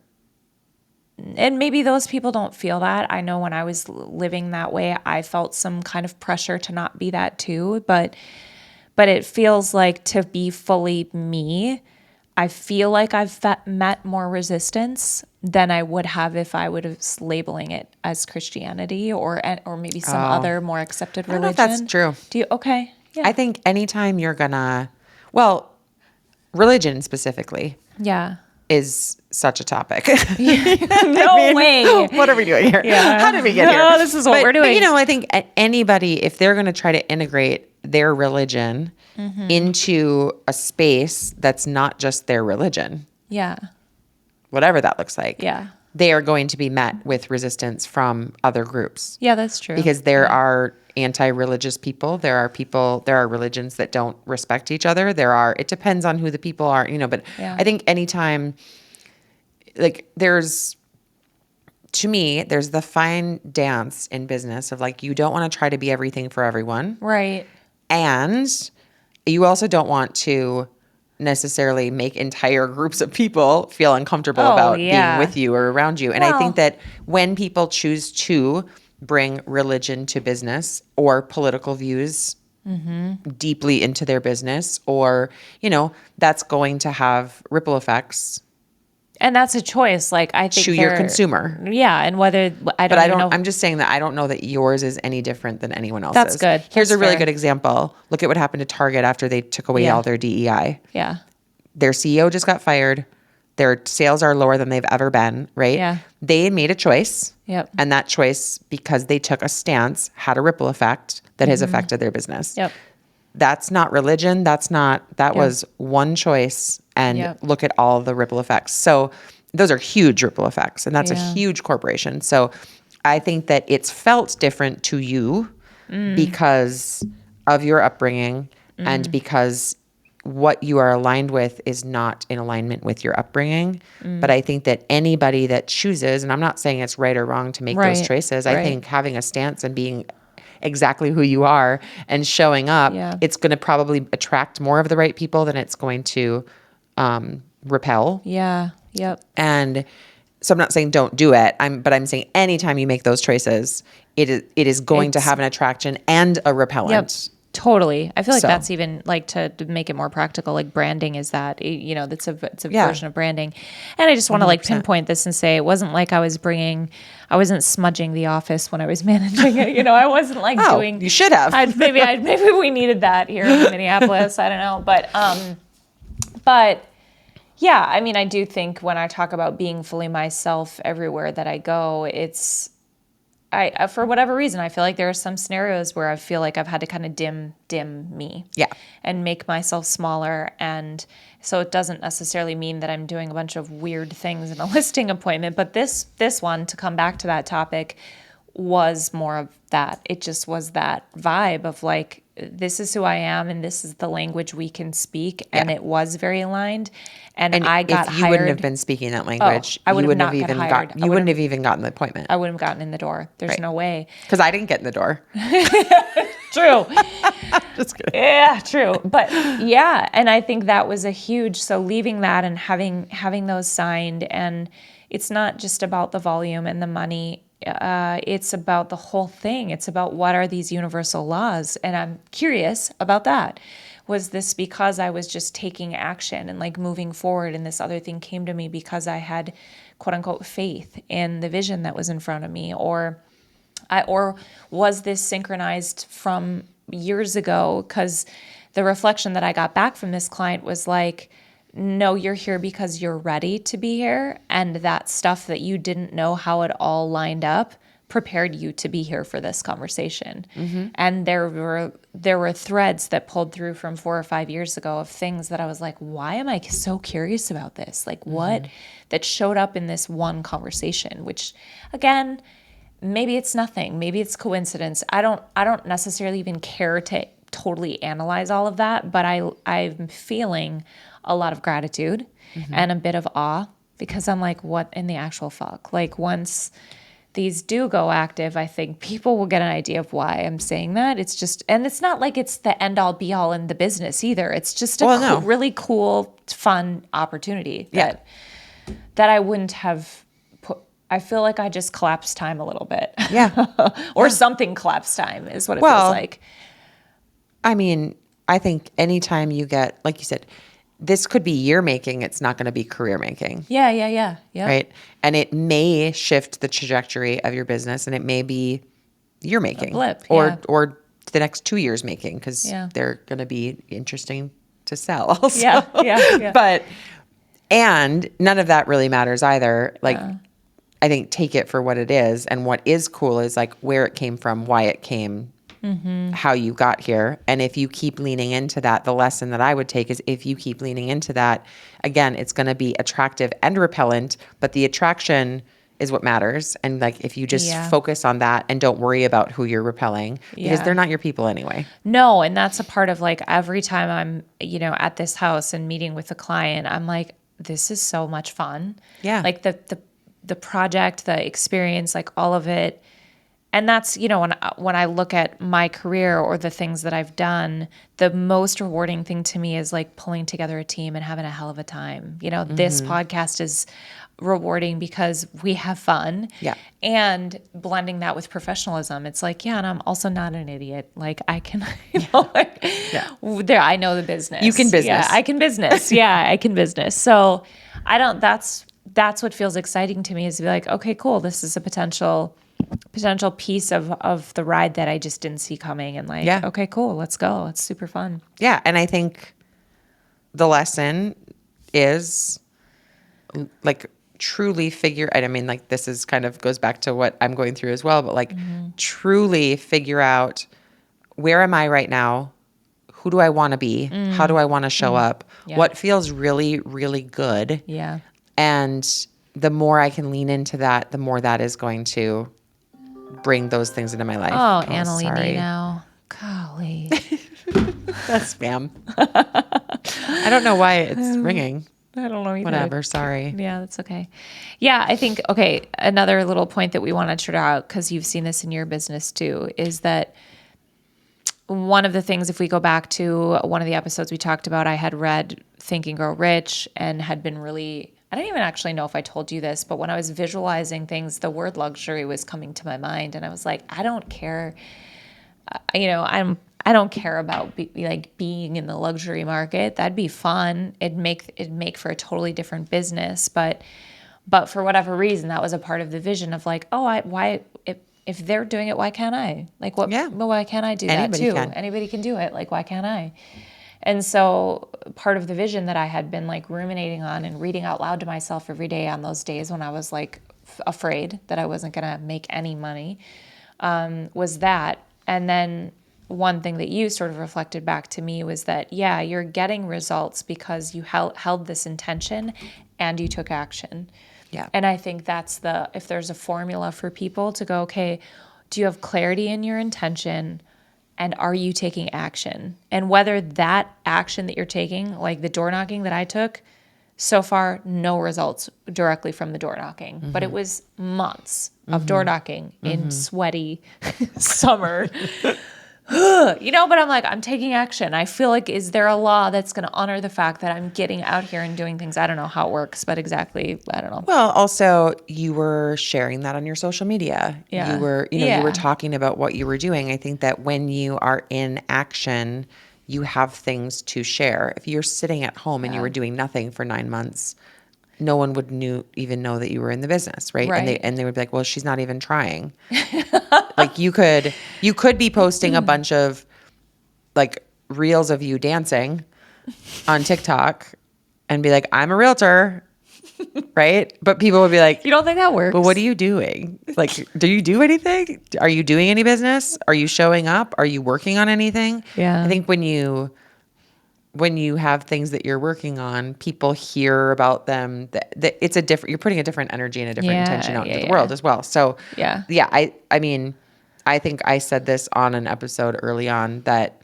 Speaker 1: and maybe those people don't feel that. I know when I was living that way, I felt some kind of pressure to not be that too, but it feels like to be fully me, I feel like I've met more resistance than I would have if I would have labeling it as Christianity or maybe some other more accepted religion.
Speaker 2: I don't know if that's true.
Speaker 1: Do you? Okay. Yeah.
Speaker 2: I think anytime you're religion specifically.
Speaker 1: Yeah.
Speaker 2: Is such a topic.
Speaker 1: No way.
Speaker 2: What are we doing here?
Speaker 1: Yeah.
Speaker 2: How did we get here?
Speaker 1: No, this is what we're doing.
Speaker 2: But, I think anybody, if they're going to try to integrate their religion into a space that's not just their religion.
Speaker 1: Yeah.
Speaker 2: Whatever that looks like.
Speaker 1: Yeah.
Speaker 2: they are going to be met with resistance from other groups.
Speaker 1: Yeah, that's true.
Speaker 2: Because there are anti-religious people. There are religions that don't respect each other. It depends on who the people are, but
Speaker 1: Yeah.
Speaker 2: I think anytime, like to me, there's the fine dance in business of like, you don't want to try to be everything for everyone.
Speaker 1: Right.
Speaker 2: And you also don't want to necessarily make entire groups of people feel uncomfortable about being with you or around you. And I think that when people choose to bring religion to business or political views deeply into their business, or, that's going to have ripple effects
Speaker 1: And that's a choice. Like, I think
Speaker 2: to your consumer.
Speaker 1: Yeah. And whether I don't,
Speaker 2: But
Speaker 1: even know.
Speaker 2: I'm just saying that I don't know that yours is any different than anyone else's.
Speaker 1: That's good.
Speaker 2: Here's
Speaker 1: That's
Speaker 2: a really
Speaker 1: fair.
Speaker 2: good example. Look at what happened to Target after they took away all their DEI.
Speaker 1: Yeah.
Speaker 2: Their CEO just got fired. Their sales are lower than they've ever been, right?
Speaker 1: Yeah.
Speaker 2: They made a choice.
Speaker 1: Yep.
Speaker 2: And that choice, because they took a stance, had a ripple effect that has affected their business.
Speaker 1: Yep.
Speaker 2: That's not religion. That was one choice. And look at all the ripple effects. So those are huge ripple effects. And that's a huge corporation. So I think that it's felt different to you because of your upbringing and because what you are aligned with is not in alignment with your upbringing. But I think that anybody that chooses, and I'm not saying it's right or wrong to make those choices. I think having a stance and being exactly who you are and showing up, it's going to probably attract more of the right people than it's going to repel.
Speaker 1: Yeah. Yep.
Speaker 2: And so I'm not saying don't do it. But I'm saying anytime you make those choices, it is going to have an attraction and a repellent.
Speaker 1: Yep. Totally. I feel like that's even like to make it more practical, like branding is that, it's a version of branding. And I just want to like pinpoint this and say, it wasn't like I wasn't smudging the office when I was managing it. I wasn't like doing,
Speaker 2: you should have.
Speaker 1: Maybe we needed that here in Minneapolis. I don't know. But yeah, I mean, I do think when I talk about being fully myself everywhere that I go, I for whatever reason, I feel like there are some scenarios where I feel like I've had to kind of dim me.
Speaker 2: Yeah.
Speaker 1: And make myself smaller. And so it doesn't necessarily mean that I'm doing a bunch of weird things in a listing appointment. But this one, to come back to that topic, was more of that. It just was that vibe of like, this is who I am and this is the language we can speak. And it was very aligned. And I got hired.
Speaker 2: If you wouldn't have been speaking that language,
Speaker 1: I would
Speaker 2: you
Speaker 1: have
Speaker 2: wouldn't
Speaker 1: not
Speaker 2: have
Speaker 1: got
Speaker 2: even
Speaker 1: hired.
Speaker 2: you wouldn't have even gotten the appointment.
Speaker 1: I wouldn't have gotten in the door. There's no way.
Speaker 2: Because I didn't get in the door.
Speaker 1: True.
Speaker 2: Just kidding.
Speaker 1: Yeah, true. But yeah, and I think that was a huge, so leaving that and having those signed, and it's not just about the volume and the money. It's about the whole thing. It's about what are these universal laws? And I'm curious about that. Was this because I was just taking action and like moving forward, and this other thing came to me because I had quote unquote faith in the vision that was in front of me, or was this synchronized from years ago? Because the reflection that I got back from this client was like, no, you're here because you're ready to be here. And that stuff that you didn't know how it all lined up prepared you to be here for this conversation. Mm-hmm. And there were threads that pulled through from 4 or 5 years ago of things that I was like, why am I so curious about this? Like what that showed up in this one conversation, which again, maybe it's nothing. Maybe it's coincidence. I don't necessarily even care to totally analyze all of that, but I'm feeling a lot of gratitude and a bit of awe, because I'm like, what in the actual fuck? Like once these do go active, I think people will get an idea of why I'm saying that. It's just, and it's not like it's the end all be all in the business either. It's just a really cool, fun opportunity that I wouldn't have put. I feel like I just collapsed time a little bit.
Speaker 2: Yeah.
Speaker 1: Or something collapsed time is what it feels like.
Speaker 2: I mean, I think anytime you get, like you said, this could be year making. It's not going to be career making.
Speaker 1: Yeah.
Speaker 2: Right. And it may shift the trajectory of your business, and it may be year making,
Speaker 1: blip,
Speaker 2: or the next 2 years making, because they're going to be interesting to sell also.
Speaker 1: Yeah.
Speaker 2: And none of that really matters either. Like, I think take it for what it is. And what is cool is like where it came from, why it came, how you got here. And if you keep leaning into that, the lesson that I would take is if you keep leaning into that, again, it's going to be attractive and repellent, but the attraction is what matters. And like, if you just
Speaker 1: Yeah.
Speaker 2: focus on that and don't worry about who you're repelling, because
Speaker 1: Yeah.
Speaker 2: they're not your people anyway.
Speaker 1: No, and that's a part of like every time I'm, at this house and meeting with a client, I'm like, this is so much fun.
Speaker 2: Yeah.
Speaker 1: Like the project, the experience, like all of it. And that's, when I look at my career or the things that I've done, the most rewarding thing to me is like pulling together a team and having a hell of a time. This podcast is rewarding because we have fun.
Speaker 2: Yeah.
Speaker 1: And blending that with professionalism. It's like, yeah, and I'm also not an idiot. Like I can, I know the business.
Speaker 2: You can business.
Speaker 1: Yeah, I can business. Yeah, I can business. So that's what feels exciting to me is to be like, okay, cool. This is a potential piece of the ride that I just didn't see coming. And like, okay, cool. Let's go. It's super fun.
Speaker 2: Yeah. And I think the lesson is like truly this is kind of goes back to what I'm going through as well, but like truly figure out, where am I right now? Who do I want to be? How do I want to show up?
Speaker 1: Yeah.
Speaker 2: What feels really, really good?
Speaker 1: Yeah.
Speaker 2: And the more I can lean into that, the more that is going to bring those things into my life.
Speaker 1: Oh, Annalie
Speaker 2: sorry.
Speaker 1: now. Golly.
Speaker 2: That's spam. I don't know why it's ringing.
Speaker 1: I don't know either.
Speaker 2: Whatever. Sorry.
Speaker 1: Yeah, that's okay. Yeah, I think, another little point that we want to throw out, because you've seen this in your business too, is that one of the things, if we go back to one of the episodes we talked about, I had read Think and Grow Rich and had been really, I don't even actually know if I told you this, but when I was visualizing things, the word luxury was coming to my mind. And I was like, I don't care. I don't care about being in the luxury market. That'd be fun. It'd make for a totally different business. But for whatever reason, that was a part of the vision of like, why if they're doing it, why can't I? Like what? Yeah. Why can't I do
Speaker 2: Anybody
Speaker 1: that too?
Speaker 2: can.
Speaker 1: Anybody can do it. Like why can't I? And so part of the vision that I had been like ruminating on and reading out loud to myself every day on those days when I was like afraid that I wasn't going to make any money was that. And then one thing that you sort of reflected back to me was that, yeah, you're getting results because you held this intention and you took action.
Speaker 2: Yeah.
Speaker 1: And I think that's if there's a formula for people to go, okay, do you have clarity in your intention and are you taking action? And whether that action that you're taking, like the door knocking that I took, so far, no results directly from the door knocking, but it was months of door knocking in sweaty summer. But I'm like, I'm taking action. I feel like, is there a law that's going to honor the fact that I'm getting out here and doing things? I don't know how it works, but exactly, I don't know.
Speaker 2: Well, also you were sharing that on your social media.
Speaker 1: Yeah.
Speaker 2: You were, you were talking about what you were doing. I think that when you are in action, you have things to share. If you're sitting at home and you were doing nothing for 9 months, no one would even know that you were in the business, right? And they would be like, well, she's not even trying. Like you could be posting a bunch of like reels of you dancing on TikTok and be like, I'm a realtor, right? But people would be like,
Speaker 1: You don't think that works?
Speaker 2: but what are you doing? Like, do you do anything? Are you doing any business? Are you showing up? Are you working on anything?
Speaker 1: Yeah.
Speaker 2: I think when you have things that you're working on, people hear about them. That it's you're putting a different energy and a different intention out into the world as well. So
Speaker 1: yeah.
Speaker 2: I mean, I think I said this on an episode early on that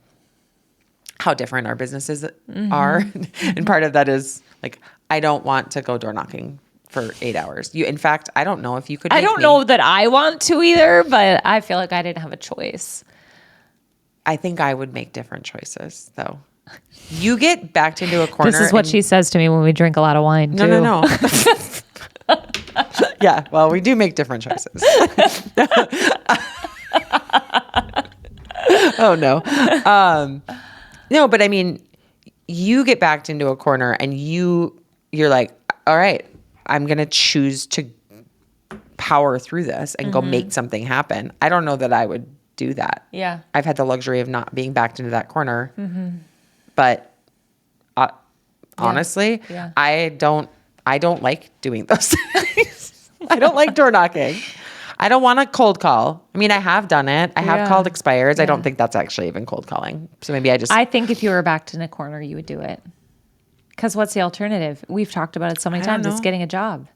Speaker 2: how different our businesses are, and part of that is like I don't want to go door knocking for 8 hours. In fact, I don't know if you could.
Speaker 1: I don't know that I want to either, but I feel like I didn't have a choice.
Speaker 2: I think I would make different choices though. You get backed into a corner.
Speaker 1: This is what she says to me when we drink a lot of wine.
Speaker 2: No. Yeah, well, we do make different choices. Oh no. No, but I mean, you get backed into a corner and you're like, all right, I'm going to choose to power through this and go make something happen. I don't know that I would do that.
Speaker 1: Yeah.
Speaker 2: I've had the luxury of not being backed into that corner. But honestly, I don't like doing those things. I don't like door knocking. I don't want to cold call. I mean, I have done it. I have called expires. I don't think that's actually even cold calling. So maybe I think
Speaker 1: if you were backed in a corner, you would do it. Because what's the alternative? We've talked about it so many times. It's getting a job.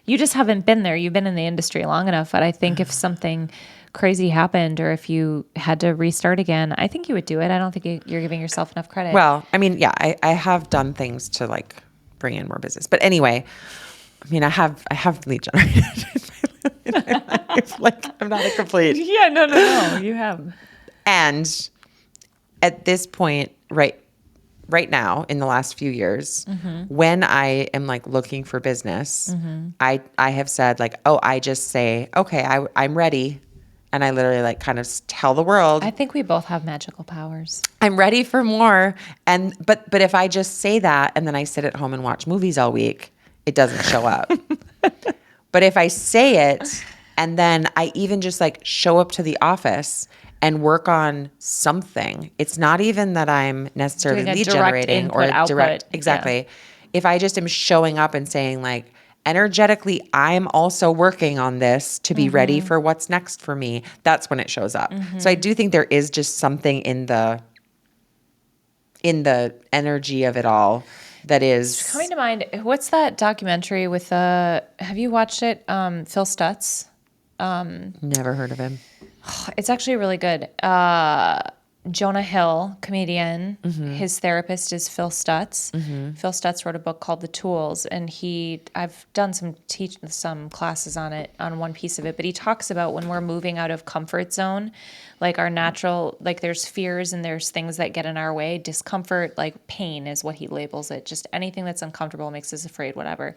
Speaker 1: You just haven't been there. You've been in the industry long enough. But I think if something crazy happened or if you had to restart again, I think you would do it. I don't think you're giving yourself enough credit.
Speaker 2: Well, I mean, yeah, I have done things to like bring in more business. But anyway, I mean, I have lead generated in my life. Like, I'm not a complete.
Speaker 1: Yeah, no. You have.
Speaker 2: And at this point, right now, in the last few years, when I am like looking for business, I have said like, oh, I just say, okay, I'm ready. And I literally like kind of tell the world.
Speaker 1: I think we both have magical powers.
Speaker 2: I'm ready for more. But if I just say that and then I sit at home and watch movies all week, it doesn't show up. But if I say it and then I even just like show up to the office and work on something, it's not even that I'm necessarily
Speaker 1: Doing a
Speaker 2: lead
Speaker 1: direct
Speaker 2: generating
Speaker 1: input,
Speaker 2: or a
Speaker 1: output.
Speaker 2: direct. Exactly.
Speaker 1: Yeah.
Speaker 2: If I just am showing up and saying like, energetically, I'm also working on this to be ready for what's next for me, that's when it shows up. So I do think there is just something in the energy of it all that is
Speaker 1: Coming to mind, what's that documentary with have you watched it? Phil Stutz.
Speaker 2: never heard of him.
Speaker 1: It's actually really good. Jonah Hill, comedian, his therapist is Phil Stutz. Phil Stutz wrote a book called The Tools, and I've done some classes on it, on one piece of it, but he talks about when we're moving out of comfort zone, like our natural, like there's fears and there's things that get in our way, discomfort, like pain is what he labels it, just anything that's uncomfortable makes us afraid, whatever.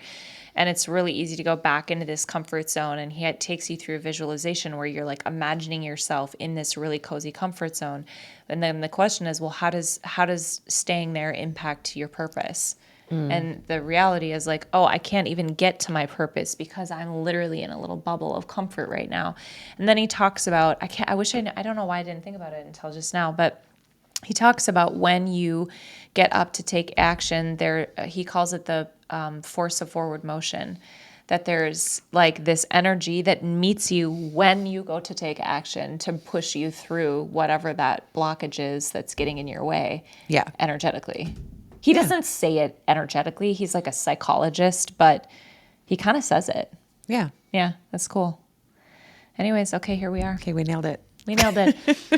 Speaker 1: And it's really easy to go back into this comfort zone. And he takes you through a visualization where you're like imagining yourself in this really cozy comfort zone. And then the question is, well, how does staying there impact your purpose? And the reality is like, oh, I can't even get to my purpose because I'm literally in a little bubble of comfort right now. And then he talks about, I don't know why I didn't think about it until just now, but he talks about when you get up to take action, he calls it the force of forward motion, that there's like this energy that meets you when you go to take action to push you through whatever that blockage is that's getting in your way.
Speaker 2: Yeah.
Speaker 1: Energetically. He doesn't say it energetically. He's like a psychologist, but he kind of says it.
Speaker 2: Yeah.
Speaker 1: Yeah, that's cool. Anyways, okay, here we are.
Speaker 2: Okay, we nailed it.
Speaker 1: We nailed it.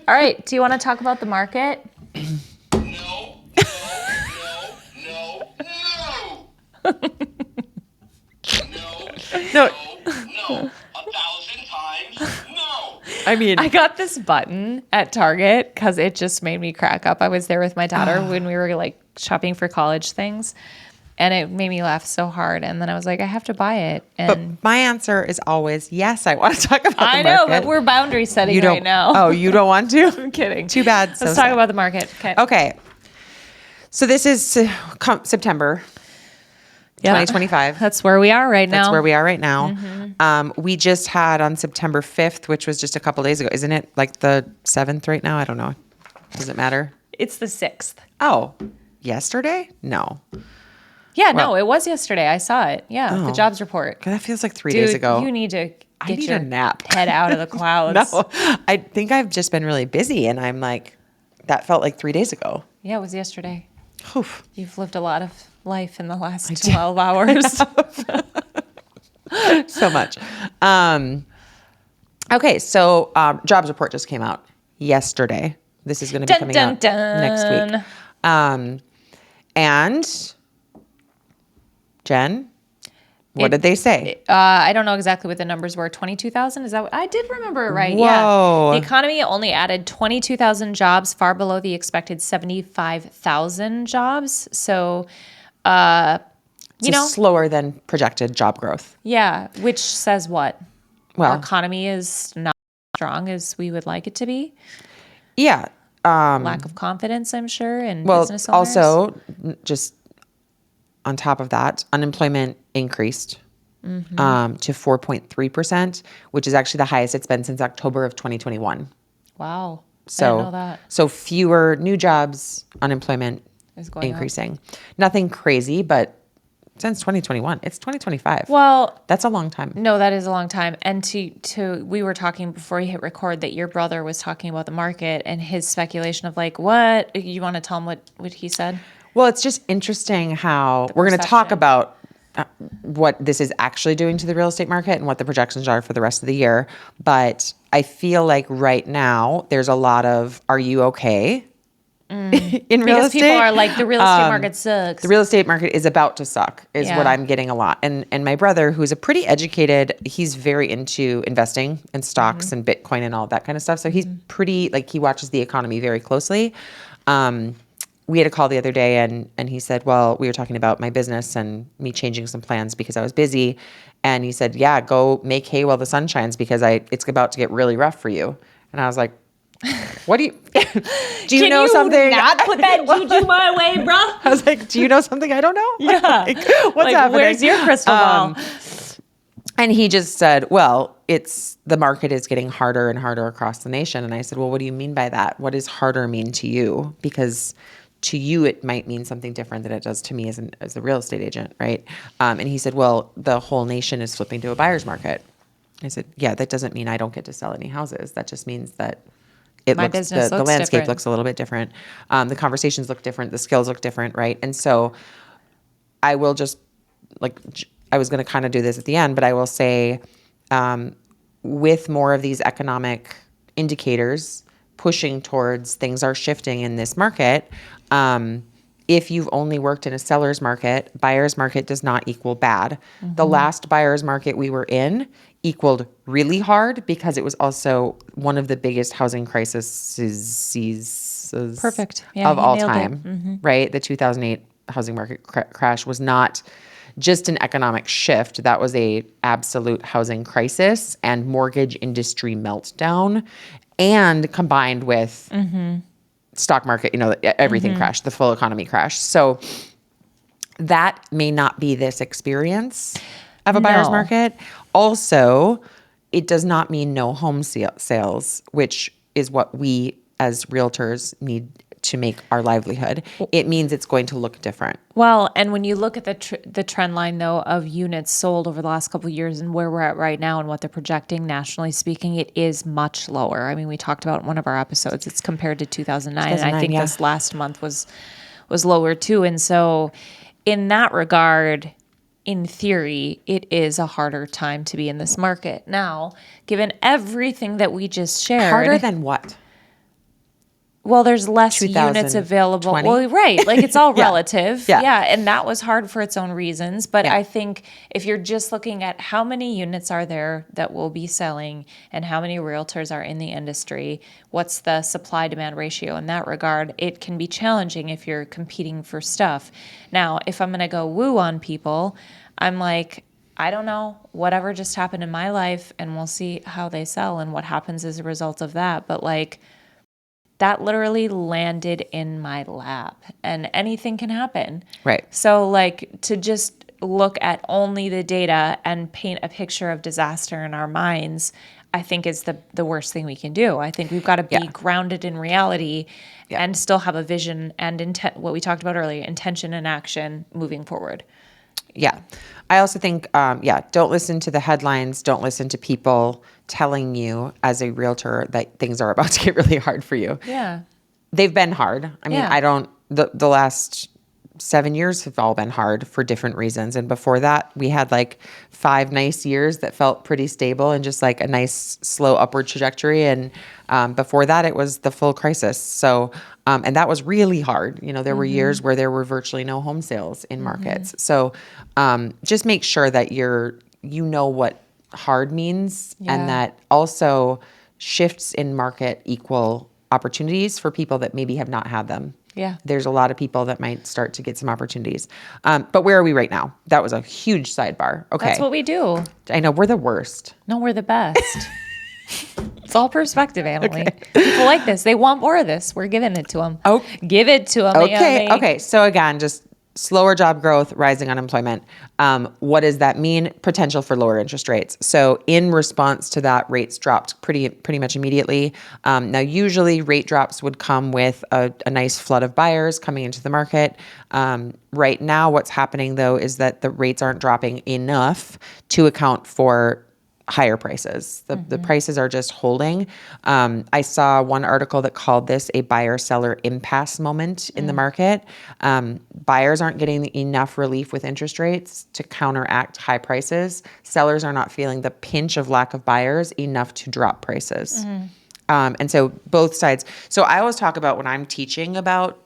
Speaker 1: All right, do you want to talk about the market?
Speaker 3: No.
Speaker 2: No.
Speaker 3: 1,000 times no.
Speaker 2: I mean,
Speaker 1: I got this button at Target because it just made me crack up. I was there with my daughter when we were like shopping for college things, and it made me laugh so hard. And then I was like, I have to buy it. And
Speaker 2: but my answer is always yes. I want to talk about.
Speaker 1: I
Speaker 2: the
Speaker 1: know,
Speaker 2: market.
Speaker 1: but we're boundary setting right now.
Speaker 2: Oh, you don't want to?
Speaker 1: I'm kidding.
Speaker 2: Too bad.
Speaker 1: Let's talk about the market. Okay.
Speaker 2: Okay. So this is September.
Speaker 1: Yeah.
Speaker 2: 2025.
Speaker 1: That's where we are right now.
Speaker 2: That's where we are right now. We just had on September 5th, which was just a couple days ago. Isn't it like the 7th right now? I don't know. Does it matter?
Speaker 1: It's the 6th.
Speaker 2: Oh, yesterday? No.
Speaker 1: Yeah, no, it was yesterday. I saw it. Yeah, the jobs report.
Speaker 2: God, that feels like 3
Speaker 1: Dude,
Speaker 2: days ago.
Speaker 1: you need to
Speaker 2: I
Speaker 1: get
Speaker 2: need
Speaker 1: your
Speaker 2: a nap.
Speaker 1: head out of the clouds.
Speaker 2: No, I think I've just been really busy and I'm like, that felt like 3 days ago.
Speaker 1: Yeah, it was yesterday.
Speaker 2: Oof.
Speaker 1: You've lived a lot of life in the last 12 hours.
Speaker 2: So much. Okay, so jobs report just came out yesterday. This is going to be coming out next week. And Jen, what did they say?
Speaker 1: I don't know exactly what the numbers were. 22,000? Is that what I did remember it right?
Speaker 2: Whoa.
Speaker 1: Yeah. The economy only added 22,000 jobs, far below the expected 75,000 jobs. So,
Speaker 2: Slower than projected job growth.
Speaker 1: Yeah, which says what?
Speaker 2: Well,
Speaker 1: Our economy is not as strong as we would like it to be.
Speaker 2: Yeah.
Speaker 1: Lack of confidence, I'm sure, and business owners.
Speaker 2: Also, just on top of that, unemployment increased to 4.3%, which is actually the highest it's been since October of 2021.
Speaker 1: Wow.
Speaker 2: So,
Speaker 1: I didn't know that.
Speaker 2: So fewer new jobs, unemployment
Speaker 1: Is going
Speaker 2: increasing. Nothing crazy, but since 2021, it's 2025.
Speaker 1: Well,
Speaker 2: That's a long time.
Speaker 1: no, that is a long time. And we were talking before you hit record that your brother was talking about the market and his speculation of like, what? You want to tell him what he said?
Speaker 2: Well, it's just interesting how we're going to talk
Speaker 1: perception.
Speaker 2: about what this is actually doing to the real estate market and what the projections are for the rest of the year. But I feel like right now there's a lot of, are you okay? In real
Speaker 1: Because
Speaker 2: estate.
Speaker 1: people are like, the real estate market sucks.
Speaker 2: The real estate market is about to suck is what
Speaker 1: Yeah.
Speaker 2: I'm getting a lot. And my brother, who's a pretty educated, he's very into investing and stocks and Bitcoin and all that kind of stuff. So he's pretty, like, he watches the economy very closely. We had a call the other day and he said, well, we were talking about my business and me changing some plans because I was busy. And he said, yeah, go make hay while the sun shines because it's about to get really rough for you. And I was like, what do you
Speaker 1: Can
Speaker 2: know
Speaker 1: you
Speaker 2: something?
Speaker 1: not put that juju my way, bro?
Speaker 2: I was like, do you know something I don't know?
Speaker 1: Yeah.
Speaker 2: Like, what's happening?
Speaker 1: Where's your crystal ball?
Speaker 2: And he just said, well, the market is getting harder and harder across the nation. And I said, well, what do you mean by that? What does harder mean to you? Because to you, it might mean something different than it does to me as a real estate agent, right? And he said, well, the whole nation is flipping to a buyer's market. I said, yeah, that doesn't mean I don't get to sell any houses. That just means that
Speaker 1: My business
Speaker 2: the
Speaker 1: looks
Speaker 2: landscape
Speaker 1: different.
Speaker 2: looks a little bit different. The conversations look different. The skills look different, right? And so I will just, like, I was going to kind of do this at the end, but I will say, with more of these economic indicators pushing towards things are shifting in this market, if you've only worked in a seller's market, buyer's market does not equal bad. The last buyer's market we were in equaled really hard because it was also one of the biggest housing crises
Speaker 1: Perfect. Yeah,
Speaker 2: of
Speaker 1: he
Speaker 2: all
Speaker 1: nailed it.
Speaker 2: time, right? The 2008 housing market crash was not just an economic shift. That was a absolute housing crisis and mortgage industry meltdown, and combined with stock market, everything crashed, the full economy crashed. So that may not be this experience of a buyer's
Speaker 1: No.
Speaker 2: market. Also, it does not mean no home sales, which is what we as realtors need to make our livelihood. It means it's going to look different.
Speaker 1: Well, and when you look at the trend line, though, of units sold over the last couple of years and where we're at right now and what they're projecting, nationally speaking, it is much lower. I mean, we talked about in one of our episodes, it's compared to 2009. And I
Speaker 2: 2009,
Speaker 1: think
Speaker 2: yeah.
Speaker 1: this last month was lower, too. And so in that regard, in theory, it is a harder time to be in this market. Now, given everything that we just shared.
Speaker 2: Harder than what?
Speaker 1: Well, there's less units available.
Speaker 2: 2020?
Speaker 1: Well, right. Like, it's all
Speaker 2: Yeah.
Speaker 1: relative.
Speaker 2: Yeah.
Speaker 1: And that was hard for its own reasons. But
Speaker 2: Yeah.
Speaker 1: I think if you're just looking at how many units are there that will be selling and how many realtors are in the industry, what's the supply demand ratio in that regard, it can be challenging if you're competing for stuff. Now, if I'm going to go woo on people, I'm like, I don't know, whatever just happened in my life, and we'll see how they sell and what happens as a result of that. But like, that literally landed in my lap, and anything can happen.
Speaker 2: Right.
Speaker 1: So like, to just look at only the data and paint a picture of disaster in our minds, I think is the worst thing we can do. I think we've got to be
Speaker 2: Yeah.
Speaker 1: grounded in reality
Speaker 2: Yeah.
Speaker 1: and still have a vision and intent, what we talked about earlier, intention and action moving forward.
Speaker 2: Yeah. I also think, don't listen to the headlines. Don't listen to people telling you as a realtor that things are about to get really hard for you.
Speaker 1: Yeah.
Speaker 2: They've been hard. I mean,
Speaker 1: Yeah.
Speaker 2: the last 7 years have all been hard for different reasons. And before that, we had like 5 nice years that felt pretty stable and just like a nice slow upward trajectory. And before that, it was the full crisis. So, and that was really hard. There were years where there were virtually no home sales in markets. So just make sure that you know what hard means,
Speaker 1: Yeah.
Speaker 2: and that also shifts in market equal opportunities for people that maybe have not had them.
Speaker 1: Yeah.
Speaker 2: There's a lot of people that might start to get some opportunities. But where are we right now? That was a huge sidebar. Okay.
Speaker 1: That's what we do.
Speaker 2: I know we're the worst.
Speaker 1: No, we're the best. It's all perspective, Annalie. People like this. They want more of this. We're giving it to them.
Speaker 2: Oh.
Speaker 1: Give it to them,
Speaker 2: Okay.
Speaker 1: Annalie.
Speaker 2: Okay. So again, just slower job growth, rising unemployment. What does that mean? Potential for lower interest rates. So in response to that, rates dropped pretty much immediately. Now, usually rate drops would come with a nice flood of buyers coming into the market. Right now, what's happening though is that the rates aren't dropping enough to account for higher prices. The prices are just holding. I saw one article that called this a buyer-seller impasse moment in the market. Buyers aren't getting enough relief with interest rates to counteract high prices. Sellers are not feeling the pinch of lack of buyers enough to drop prices. And so both sides. So I always talk about when I'm teaching about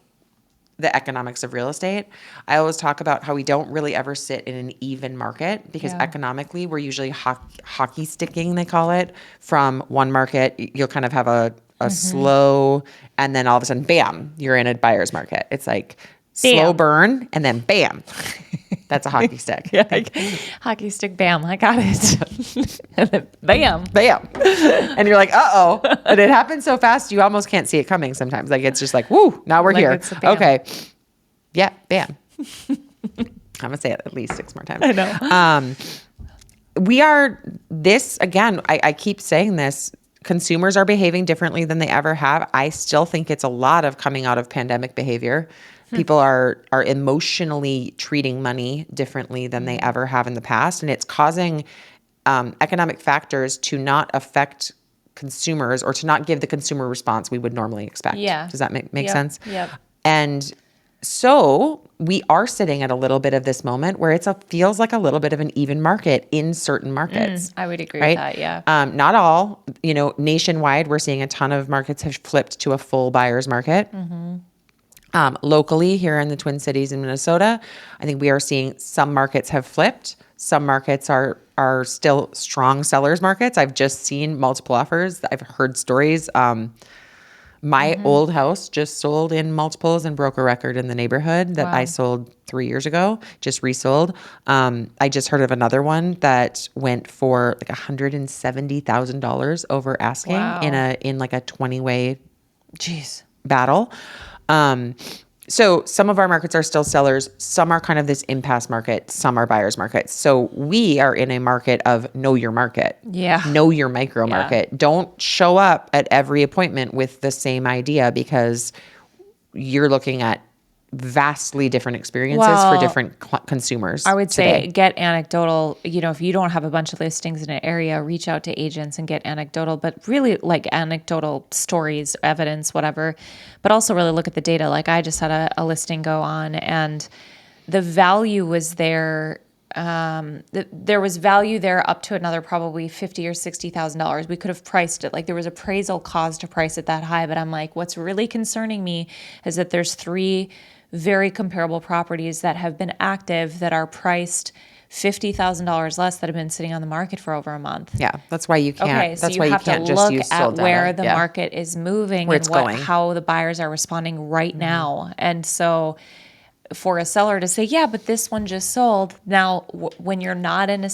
Speaker 2: the economics of real estate, I always talk about how we don't really ever sit in an even market because economically we're usually hockey sticking, they call it, from one market. You'll kind of have a slow, and then all of a sudden, bam, you're in a buyer's market. It's like slow burn, and then bam. That's a hockey stick.
Speaker 1: Hockey stick, bam, I got it. And then bam.
Speaker 2: Bam. And you're like, uh-oh. And it happens so fast, you almost can't see it coming sometimes. Like, it's just like, woo, now we're
Speaker 1: Like
Speaker 2: here.
Speaker 1: it's a bam.
Speaker 2: Okay. Yeah, bam. I'm going to say it at least 6 more times.
Speaker 1: I know.
Speaker 2: We are this, again, I keep saying this, consumers are behaving differently than they ever have. I still think it's a lot of coming out of pandemic behavior. People are emotionally treating money differently than they ever have in the past. And it's causing economic factors to not affect consumers or to not give the consumer response we would normally expect.
Speaker 1: Yeah.
Speaker 2: Does that make sense?
Speaker 1: Yep.
Speaker 2: And so we are sitting at a little bit of this moment where feels like a little bit of an even market in certain markets.
Speaker 1: I would agree
Speaker 2: right?
Speaker 1: with that, yeah.
Speaker 2: Not all, nationwide, we're seeing a ton of markets have flipped to a full buyer's market. Locally here in the Twin Cities in Minnesota, I think we are seeing some markets have flipped. Some markets are still strong sellers markets. I've just seen multiple offers. I've heard stories. My old house just sold in multiples and broke a record in the neighborhood that I sold 3 years ago, just resold. I just heard of another one that went for like $170,000 over asking in like a 20-way battle. So some of our markets are still sellers. Some are kind of this impasse market. Some are buyer's markets. So we are in a market of know your market.
Speaker 1: Yeah.
Speaker 2: Know your micro market. Don't show up at every appointment with the same idea because you're looking at vastly different experiences for different consumers.
Speaker 1: I would
Speaker 2: today.
Speaker 1: say get anecdotal, if you don't have a bunch of listings in an area, reach out to agents and get anecdotal, but really like anecdotal stories, evidence, whatever, but also really look at the data. Like I just had a listing go on and the value was there. There was value there up to another probably $50,000 or $60,000. We could have priced it. Like there was appraisal cause to price it that high, but I'm like, what's really concerning me is that there's 3 very comparable properties that have been active that are priced $50,000 less that have been sitting on the market for over a month.
Speaker 2: Yeah, that's why you can't.
Speaker 1: Okay, so
Speaker 2: that's
Speaker 1: you
Speaker 2: why
Speaker 1: have
Speaker 2: you can't
Speaker 1: to
Speaker 2: just
Speaker 1: look
Speaker 2: use
Speaker 1: at
Speaker 2: sold
Speaker 1: where
Speaker 2: data.
Speaker 1: the market is moving
Speaker 2: Where
Speaker 1: and
Speaker 2: it's going.
Speaker 1: how the buyers are responding right now. And so for a seller to say, yeah, but this one just sold. Now, when you're not in a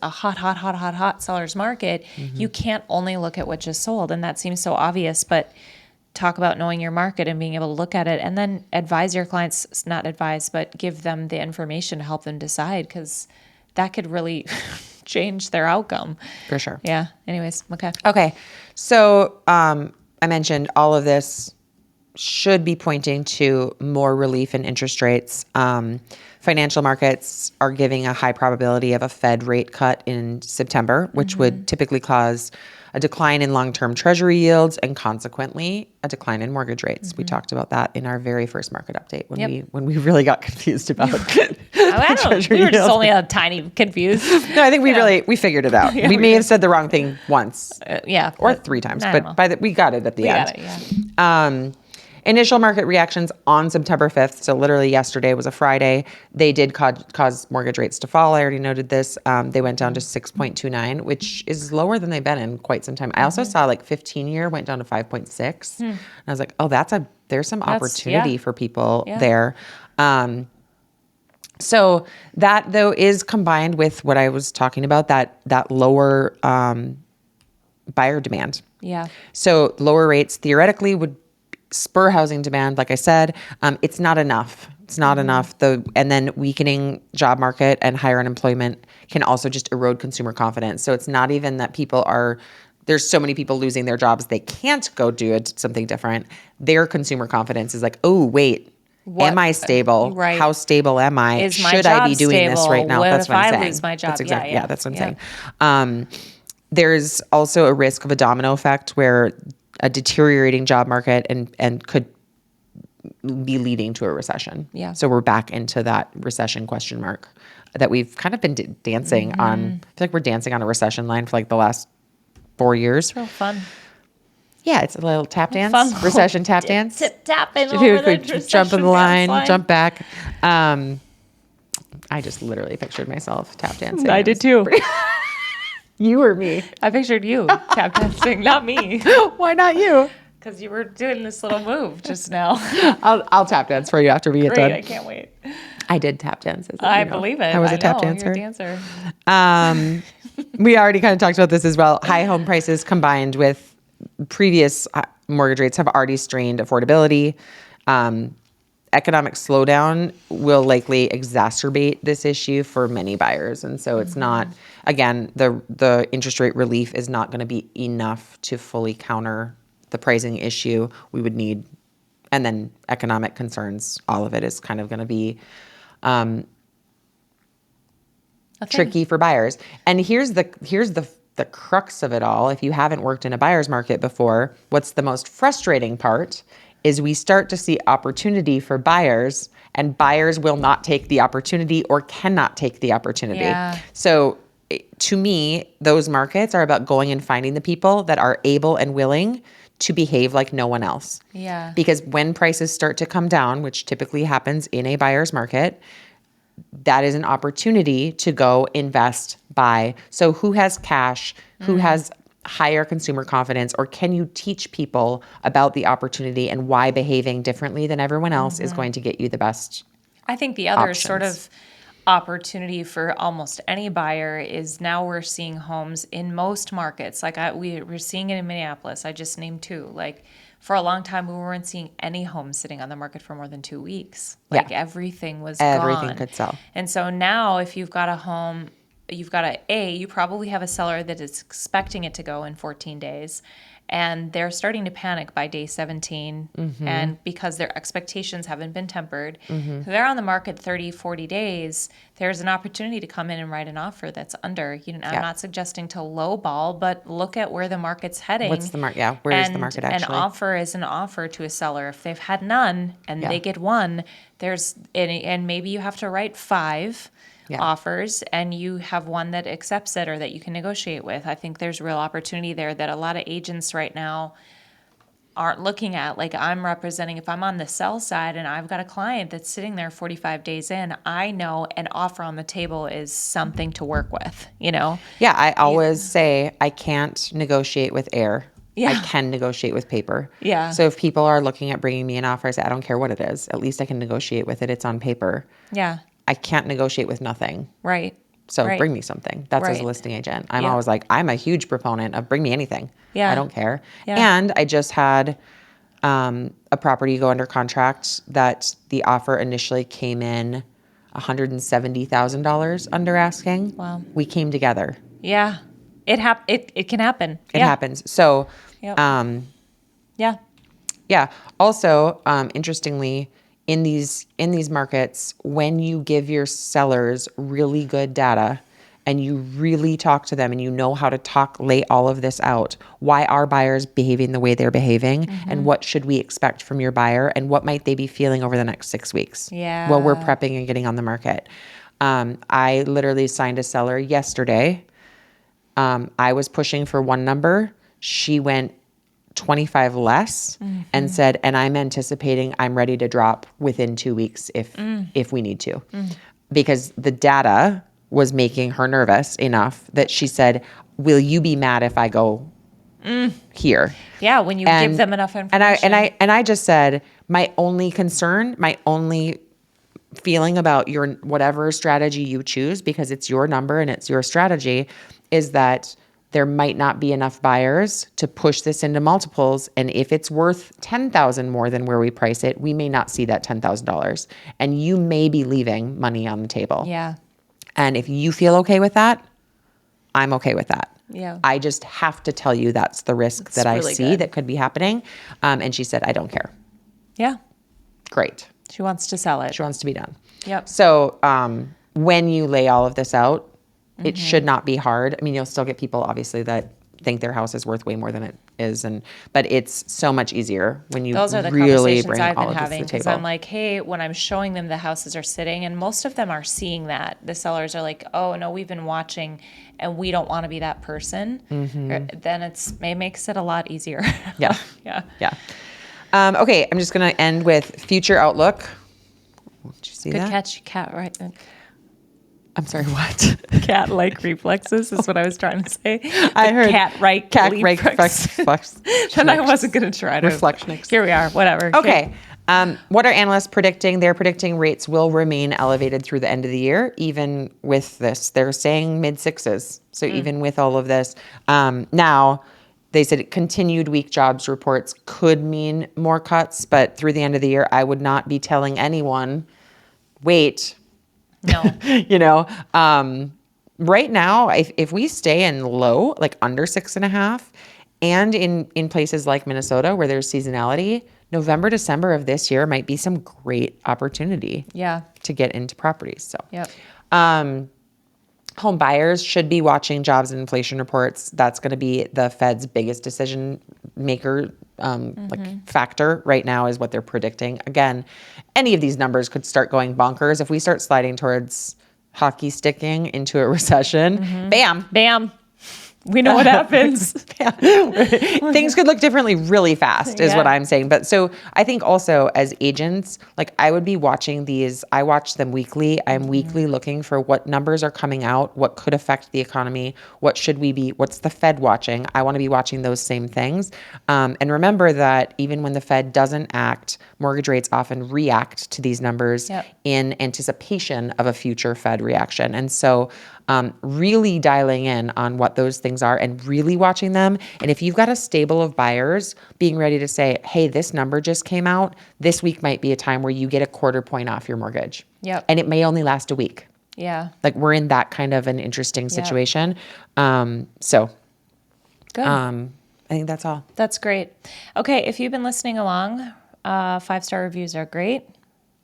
Speaker 1: hot seller's market, you can't only look at what just sold. And that seems so obvious, but talk about knowing your market and being able to look at it and then advise your clients, not advise, but give them the information to help them decide because that could really change their outcome.
Speaker 2: For sure.
Speaker 1: Yeah. Anyways. Okay.
Speaker 2: Okay. So I mentioned all of this should be pointing to more relief in interest rates. Financial markets are giving a high probability of a Fed rate cut in September, which would typically cause a decline in long-term treasury yields and consequently a decline in mortgage rates. We talked about that in our very first market update when we really got confused about treasury
Speaker 1: we were just
Speaker 2: yields.
Speaker 1: only a tiny confused.
Speaker 2: No, I think we figured it out. We may have said the wrong thing once or 3 times,
Speaker 1: I don't
Speaker 2: but we got it at the end.
Speaker 1: Got it, yeah.
Speaker 2: Initial market reactions on September 5th, so literally yesterday was a Friday, they did cause mortgage rates to fall. I already noted this. They went down to 6.29, which is lower than they've been in quite some time. I also saw like 15-year went down to 5.6. And I was like, oh, there's some opportunity for people there. So that, though, is combined with what I was talking about, that lower buyer demand.
Speaker 1: Yeah.
Speaker 2: So lower rates theoretically would spur housing demand. Like I said, it's not enough. It's not enough. And then weakening job market and higher unemployment can also just erode consumer confidence. So it's not even that there's so many people losing their jobs they can't go do something different. Their consumer confidence is like, oh, wait, am I stable?
Speaker 1: Right.
Speaker 2: How stable am I?
Speaker 1: Is my
Speaker 2: Should I
Speaker 1: job
Speaker 2: be doing this
Speaker 1: stable?
Speaker 2: right now?
Speaker 1: What
Speaker 2: That's
Speaker 1: if
Speaker 2: what I'm
Speaker 1: I
Speaker 2: saying.
Speaker 1: lose my job?
Speaker 2: That's exactly,
Speaker 1: Yeah,
Speaker 2: that's what I'm
Speaker 1: yeah.
Speaker 2: saying. There's also a risk of a domino effect where a deteriorating job market and could be leading to a recession.
Speaker 1: Yeah.
Speaker 2: So we're back into that recession question mark that we've kind of been dancing on. I feel like we're dancing on a recession line for like the last 4 years.
Speaker 1: It's real fun.
Speaker 2: Yeah, it's a little tap dance,
Speaker 1: Fun little
Speaker 2: recession tap dance.
Speaker 1: Tapping
Speaker 2: If you
Speaker 1: over the
Speaker 2: could
Speaker 1: recession
Speaker 2: jump in the
Speaker 1: dance
Speaker 2: line, jump back. I just literally pictured myself tap dancing.
Speaker 1: I did too.
Speaker 2: You or me?
Speaker 1: I pictured you tap dancing, not me.
Speaker 2: Why not you?
Speaker 1: Because you were doing this little move just now.
Speaker 2: I'll tap dance for you after we get
Speaker 1: Great,
Speaker 2: done.
Speaker 1: I can't wait.
Speaker 2: I did tap dances.
Speaker 1: I believe it.
Speaker 2: I was a tap
Speaker 1: know,
Speaker 2: dancer.
Speaker 1: You're a dancer.
Speaker 2: We already kind of talked about this as well. High home prices combined with previous mortgage rates have already strained affordability. Economic slowdown will likely exacerbate this issue for many buyers. And so it's not, again, the interest rate relief is not going to be enough to fully counter the pricing issue. We would need, and then economic concerns, all of it is kind of going to be tricky for buyers. And here's the crux of it all. If you haven't worked in a buyer's market before, what's the most frustrating part is we start to see opportunity for buyers, and buyers will not take the opportunity or cannot take the opportunity.
Speaker 1: Yeah.
Speaker 2: So to me, those markets are about going and finding the people that are able and willing to behave like no one else.
Speaker 1: Yeah.
Speaker 2: Because when prices start to come down, which typically happens in a buyer's market, that is an opportunity to go invest, buy. So who has cash, who has higher consumer confidence, or can you teach people about the opportunity and why behaving differently than everyone else is going to get you the best?
Speaker 1: I think the other
Speaker 2: options.
Speaker 1: sort of opportunity for almost any buyer is now we're seeing homes in most markets. Like we're seeing it in Minneapolis. I just named 2. Like for a long time, we weren't seeing any homes sitting on the market for more than 2 weeks. Like everything was
Speaker 2: Everything
Speaker 1: gone.
Speaker 2: could sell.
Speaker 1: And so now if you've got a home, you probably have a seller that is expecting it to go in 14 days. And they're starting to panic by day 17. And because their expectations haven't been tempered, if they're on the market 30, 40 days, there's an opportunity to come in and write an offer that's under. I'm not suggesting to lowball, but look at where the market's heading.
Speaker 2: What's the market? Yeah, where is the market actually?
Speaker 1: An offer is an offer to a seller. If they've had none and they get one, and maybe you have to write 5 offers and you have one that accepts it or that you can negotiate with. I think there's real opportunity there that a lot of agents right now aren't looking at. Like I'm representing, if I'm on the sell side and I've got a client that's sitting there 45 days in, I know an offer on the table is something to work with, Yeah,
Speaker 2: I always say I can't negotiate with air.
Speaker 1: Yeah.
Speaker 2: I can negotiate with paper.
Speaker 1: Yeah.
Speaker 2: So if people are looking at bringing me an offer, I say, I don't care what it is. At least I can negotiate with it. It's on paper.
Speaker 1: Yeah.
Speaker 2: I can't negotiate with nothing.
Speaker 1: Right.
Speaker 2: So
Speaker 1: right.
Speaker 2: bring me something. That's as a
Speaker 1: Right.
Speaker 2: listing agent. I'm always like, I'm a huge proponent of bring me anything.
Speaker 1: Yeah.
Speaker 2: I don't care.
Speaker 1: Yeah.
Speaker 2: And I just had a property go under contract that the offer initially came in $170,000 under asking.
Speaker 1: Wow.
Speaker 2: We came together.
Speaker 1: Yeah. It can happen.
Speaker 2: It happens. So,
Speaker 1: Yep.
Speaker 2: yeah. Also, interestingly, in these markets, when you give your sellers really good data and you really talk to them and you know how to lay all of this out, why are buyers behaving the way they're behaving, and what should we expect from your buyer, and what might they be feeling over the next 6 weeks while we're prepping and getting on the market. I literally signed a seller yesterday. I was pushing for one number. She went 25 less and said, and I'm anticipating I'm ready to drop within 2 weeks if we need to. Because the data was making her nervous enough that she said, will you be mad if I go here?
Speaker 1: Yeah, when you give them enough information.
Speaker 2: And I just said, my only concern, my only feeling about your whatever strategy you choose, because it's your number and it's your strategy, is that there might not be enough buyers to push this into multiples. And if it's worth $10,000 more than where we price it, we may not see that $10,000. And you may be leaving money on the table.
Speaker 1: Yeah.
Speaker 2: And if you feel okay with that, I'm okay with that.
Speaker 1: Yeah.
Speaker 2: I just have to tell you that's the risk that I
Speaker 1: really
Speaker 2: see
Speaker 1: good.
Speaker 2: that could be happening. And she said, I don't care.
Speaker 1: Yeah.
Speaker 2: Great.
Speaker 1: She wants to sell it.
Speaker 2: She wants to be done.
Speaker 1: Yep.
Speaker 2: So when you lay all of this out, It should not be hard. I mean, you'll still get people obviously that think their house is worth way more than it is, but it's so much easier when you
Speaker 1: Those are the
Speaker 2: really
Speaker 1: conversations
Speaker 2: bring
Speaker 1: I've
Speaker 2: all
Speaker 1: been
Speaker 2: of this
Speaker 1: having
Speaker 2: to the
Speaker 1: because
Speaker 2: table.
Speaker 1: I'm like, hey, when I'm showing them the houses are sitting, and most of them are seeing that. The sellers are like, oh, no, we've been watching and we don't want to be that person. Then it makes it a lot easier.
Speaker 2: Yeah.
Speaker 1: Yeah.
Speaker 2: Yeah. Okay, I'm just going to end with future outlook. Did you see
Speaker 1: Good
Speaker 2: that?
Speaker 1: catch, cat, right?
Speaker 2: I'm sorry, what?
Speaker 1: Cat-like reflexes is what I was trying to say.
Speaker 2: I heard
Speaker 1: cat-like reflex. And I wasn't going to try to.
Speaker 2: Reflectionics.
Speaker 1: Here we are, whatever.
Speaker 2: Okay. What are analysts predicting? They're predicting rates will remain elevated through the end of the year, even with this. They're saying mid-sixes. So even with all of this. Now, they said continued weak jobs reports could mean more cuts, but through the end of the year, I would not be telling anyone, wait.
Speaker 1: No.
Speaker 2: Right now, if we stay in low, like under 6.5, and in places like Minnesota where there's seasonality, November, December of this year might be some great opportunity
Speaker 1: Yeah.
Speaker 2: to get into properties. So,
Speaker 1: Yep.
Speaker 2: home buyers should be watching jobs and inflation reports. That's going to be the Fed's biggest decision maker like factor right now is what they're predicting. Again, any of these numbers could start going bonkers. If we start sliding towards hockey sticking into a recession, bam.
Speaker 1: Bam. We know what happens.
Speaker 2: Things could look differently really fast is what
Speaker 1: Yeah.
Speaker 2: I'm saying. But so I think also as agents, like I would be watching these, I watch them weekly. I'm weekly looking for what numbers are coming out, what could affect the economy, what's the Fed watching? I want to be watching those same things. And remember that even when the Fed doesn't act, mortgage rates often react to these numbers
Speaker 1: Yep.
Speaker 2: in anticipation of a future Fed reaction. And so really dialing in on what those things are and really watching them. And if you've got a stable of buyers, being ready to say, hey, this number just came out. This week might be a time where you get a 1/4 point off your mortgage.
Speaker 1: Yep.
Speaker 2: And it may only last a week.
Speaker 1: Yeah.
Speaker 2: Like we're in that kind of an interesting situation. So
Speaker 1: Good.
Speaker 2: I think that's all.
Speaker 1: That's great. Okay, if you've been listening along, 5-star reviews are great.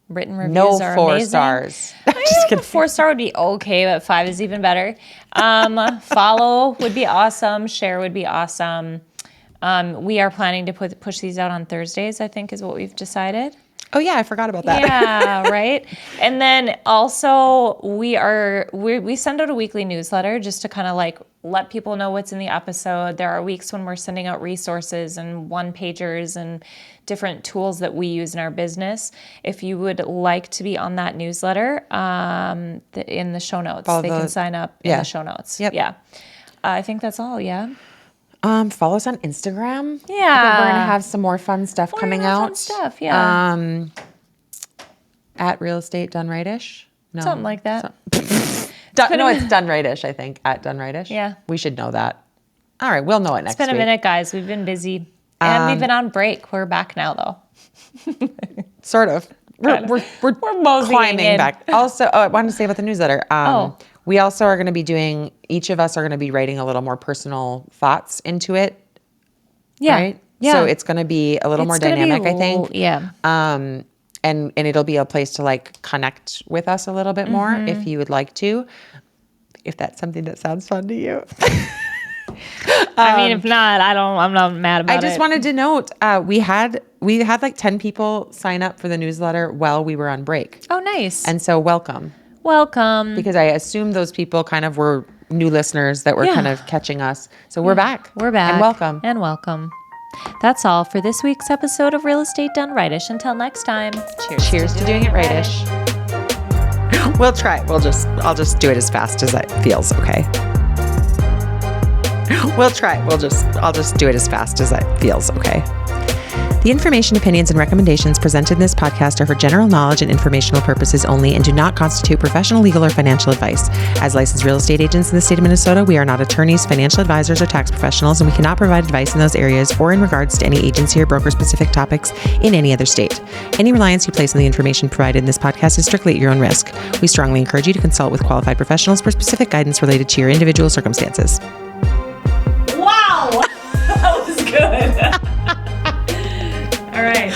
Speaker 1: Written reviews
Speaker 2: No
Speaker 1: are
Speaker 2: 4
Speaker 1: amazing.
Speaker 2: stars.
Speaker 1: Just kidding. 4-star would be okay, but 5 is even better. Follow would be awesome. Share would be awesome. We are planning to push these out on Thursdays, I think is what we've decided.
Speaker 2: Oh yeah, I forgot about that.
Speaker 1: Yeah, right. And then also we send out a weekly newsletter just to kind of like let people know what's in the episode. There are weeks when we're sending out resources and one-pagers and different tools that we use in our business. If you would like to be on that newsletter, in the show notes, they can sign up in the show notes.
Speaker 2: Yep.
Speaker 1: Yeah. I think that's all. Yeah.
Speaker 2: Follow us on Instagram.
Speaker 1: Yeah.
Speaker 2: I think we're gonna have some more fun stuff coming out.
Speaker 1: Fun stuff. Yeah.
Speaker 2: At Real Estate Done Rightish. No,
Speaker 1: Something like that.
Speaker 2: it's Done Rightish. I think at Done Rightish.
Speaker 1: Yeah.
Speaker 2: we should know that. All right, we'll know it next week.
Speaker 1: It's been a minute, guys. We've been busy. And we've been on break. We're back now, though.
Speaker 2: Sort of. We're
Speaker 1: moseying
Speaker 2: climbing
Speaker 1: in.
Speaker 2: back. Also, I wanted to say about the newsletter. We also are going to be doing. Each of us are going to be writing a little more personal thoughts into it.
Speaker 1: Yeah.
Speaker 2: Right.
Speaker 1: Yeah.
Speaker 2: So it's going to be a little more dynamic, I think.
Speaker 1: Yeah.
Speaker 2: And it'll be a place to like connect with us a little bit more if you would like to. If that's something that sounds fun to you.
Speaker 1: I mean, if not, I'm not mad about it.
Speaker 2: I just wanted to note we had like 10 people sign up for the newsletter while we were on break.
Speaker 1: Oh, nice.
Speaker 2: And so welcome.
Speaker 1: Welcome.
Speaker 2: Because I assume those people kind of were new listeners that were kind of catching us. So we're back.
Speaker 1: We're back.
Speaker 2: And welcome.
Speaker 1: And welcome. That's all for this week's episode of Real Estate Done Rightish. Until next time,
Speaker 2: Cheers to doing it rightish. We'll try. I'll just do it as fast as it feels, okay? We'll try. I'll just do it as fast as it feels, okay? The information, opinions, and recommendations presented in this podcast are for general knowledge and informational purposes only and do not constitute professional, legal, or financial advice. As licensed real estate agents in the state of Minnesota, we are not attorneys, financial advisors, or tax professionals, and we cannot provide advice in those areas or in regards to any agency or broker-specific topics in any other state. Any reliance you place on the information provided in this podcast is strictly at your own risk. We strongly encourage you to consult with qualified professionals for specific guidance related to your individual circumstances.
Speaker 1: Wow! That was good. All right.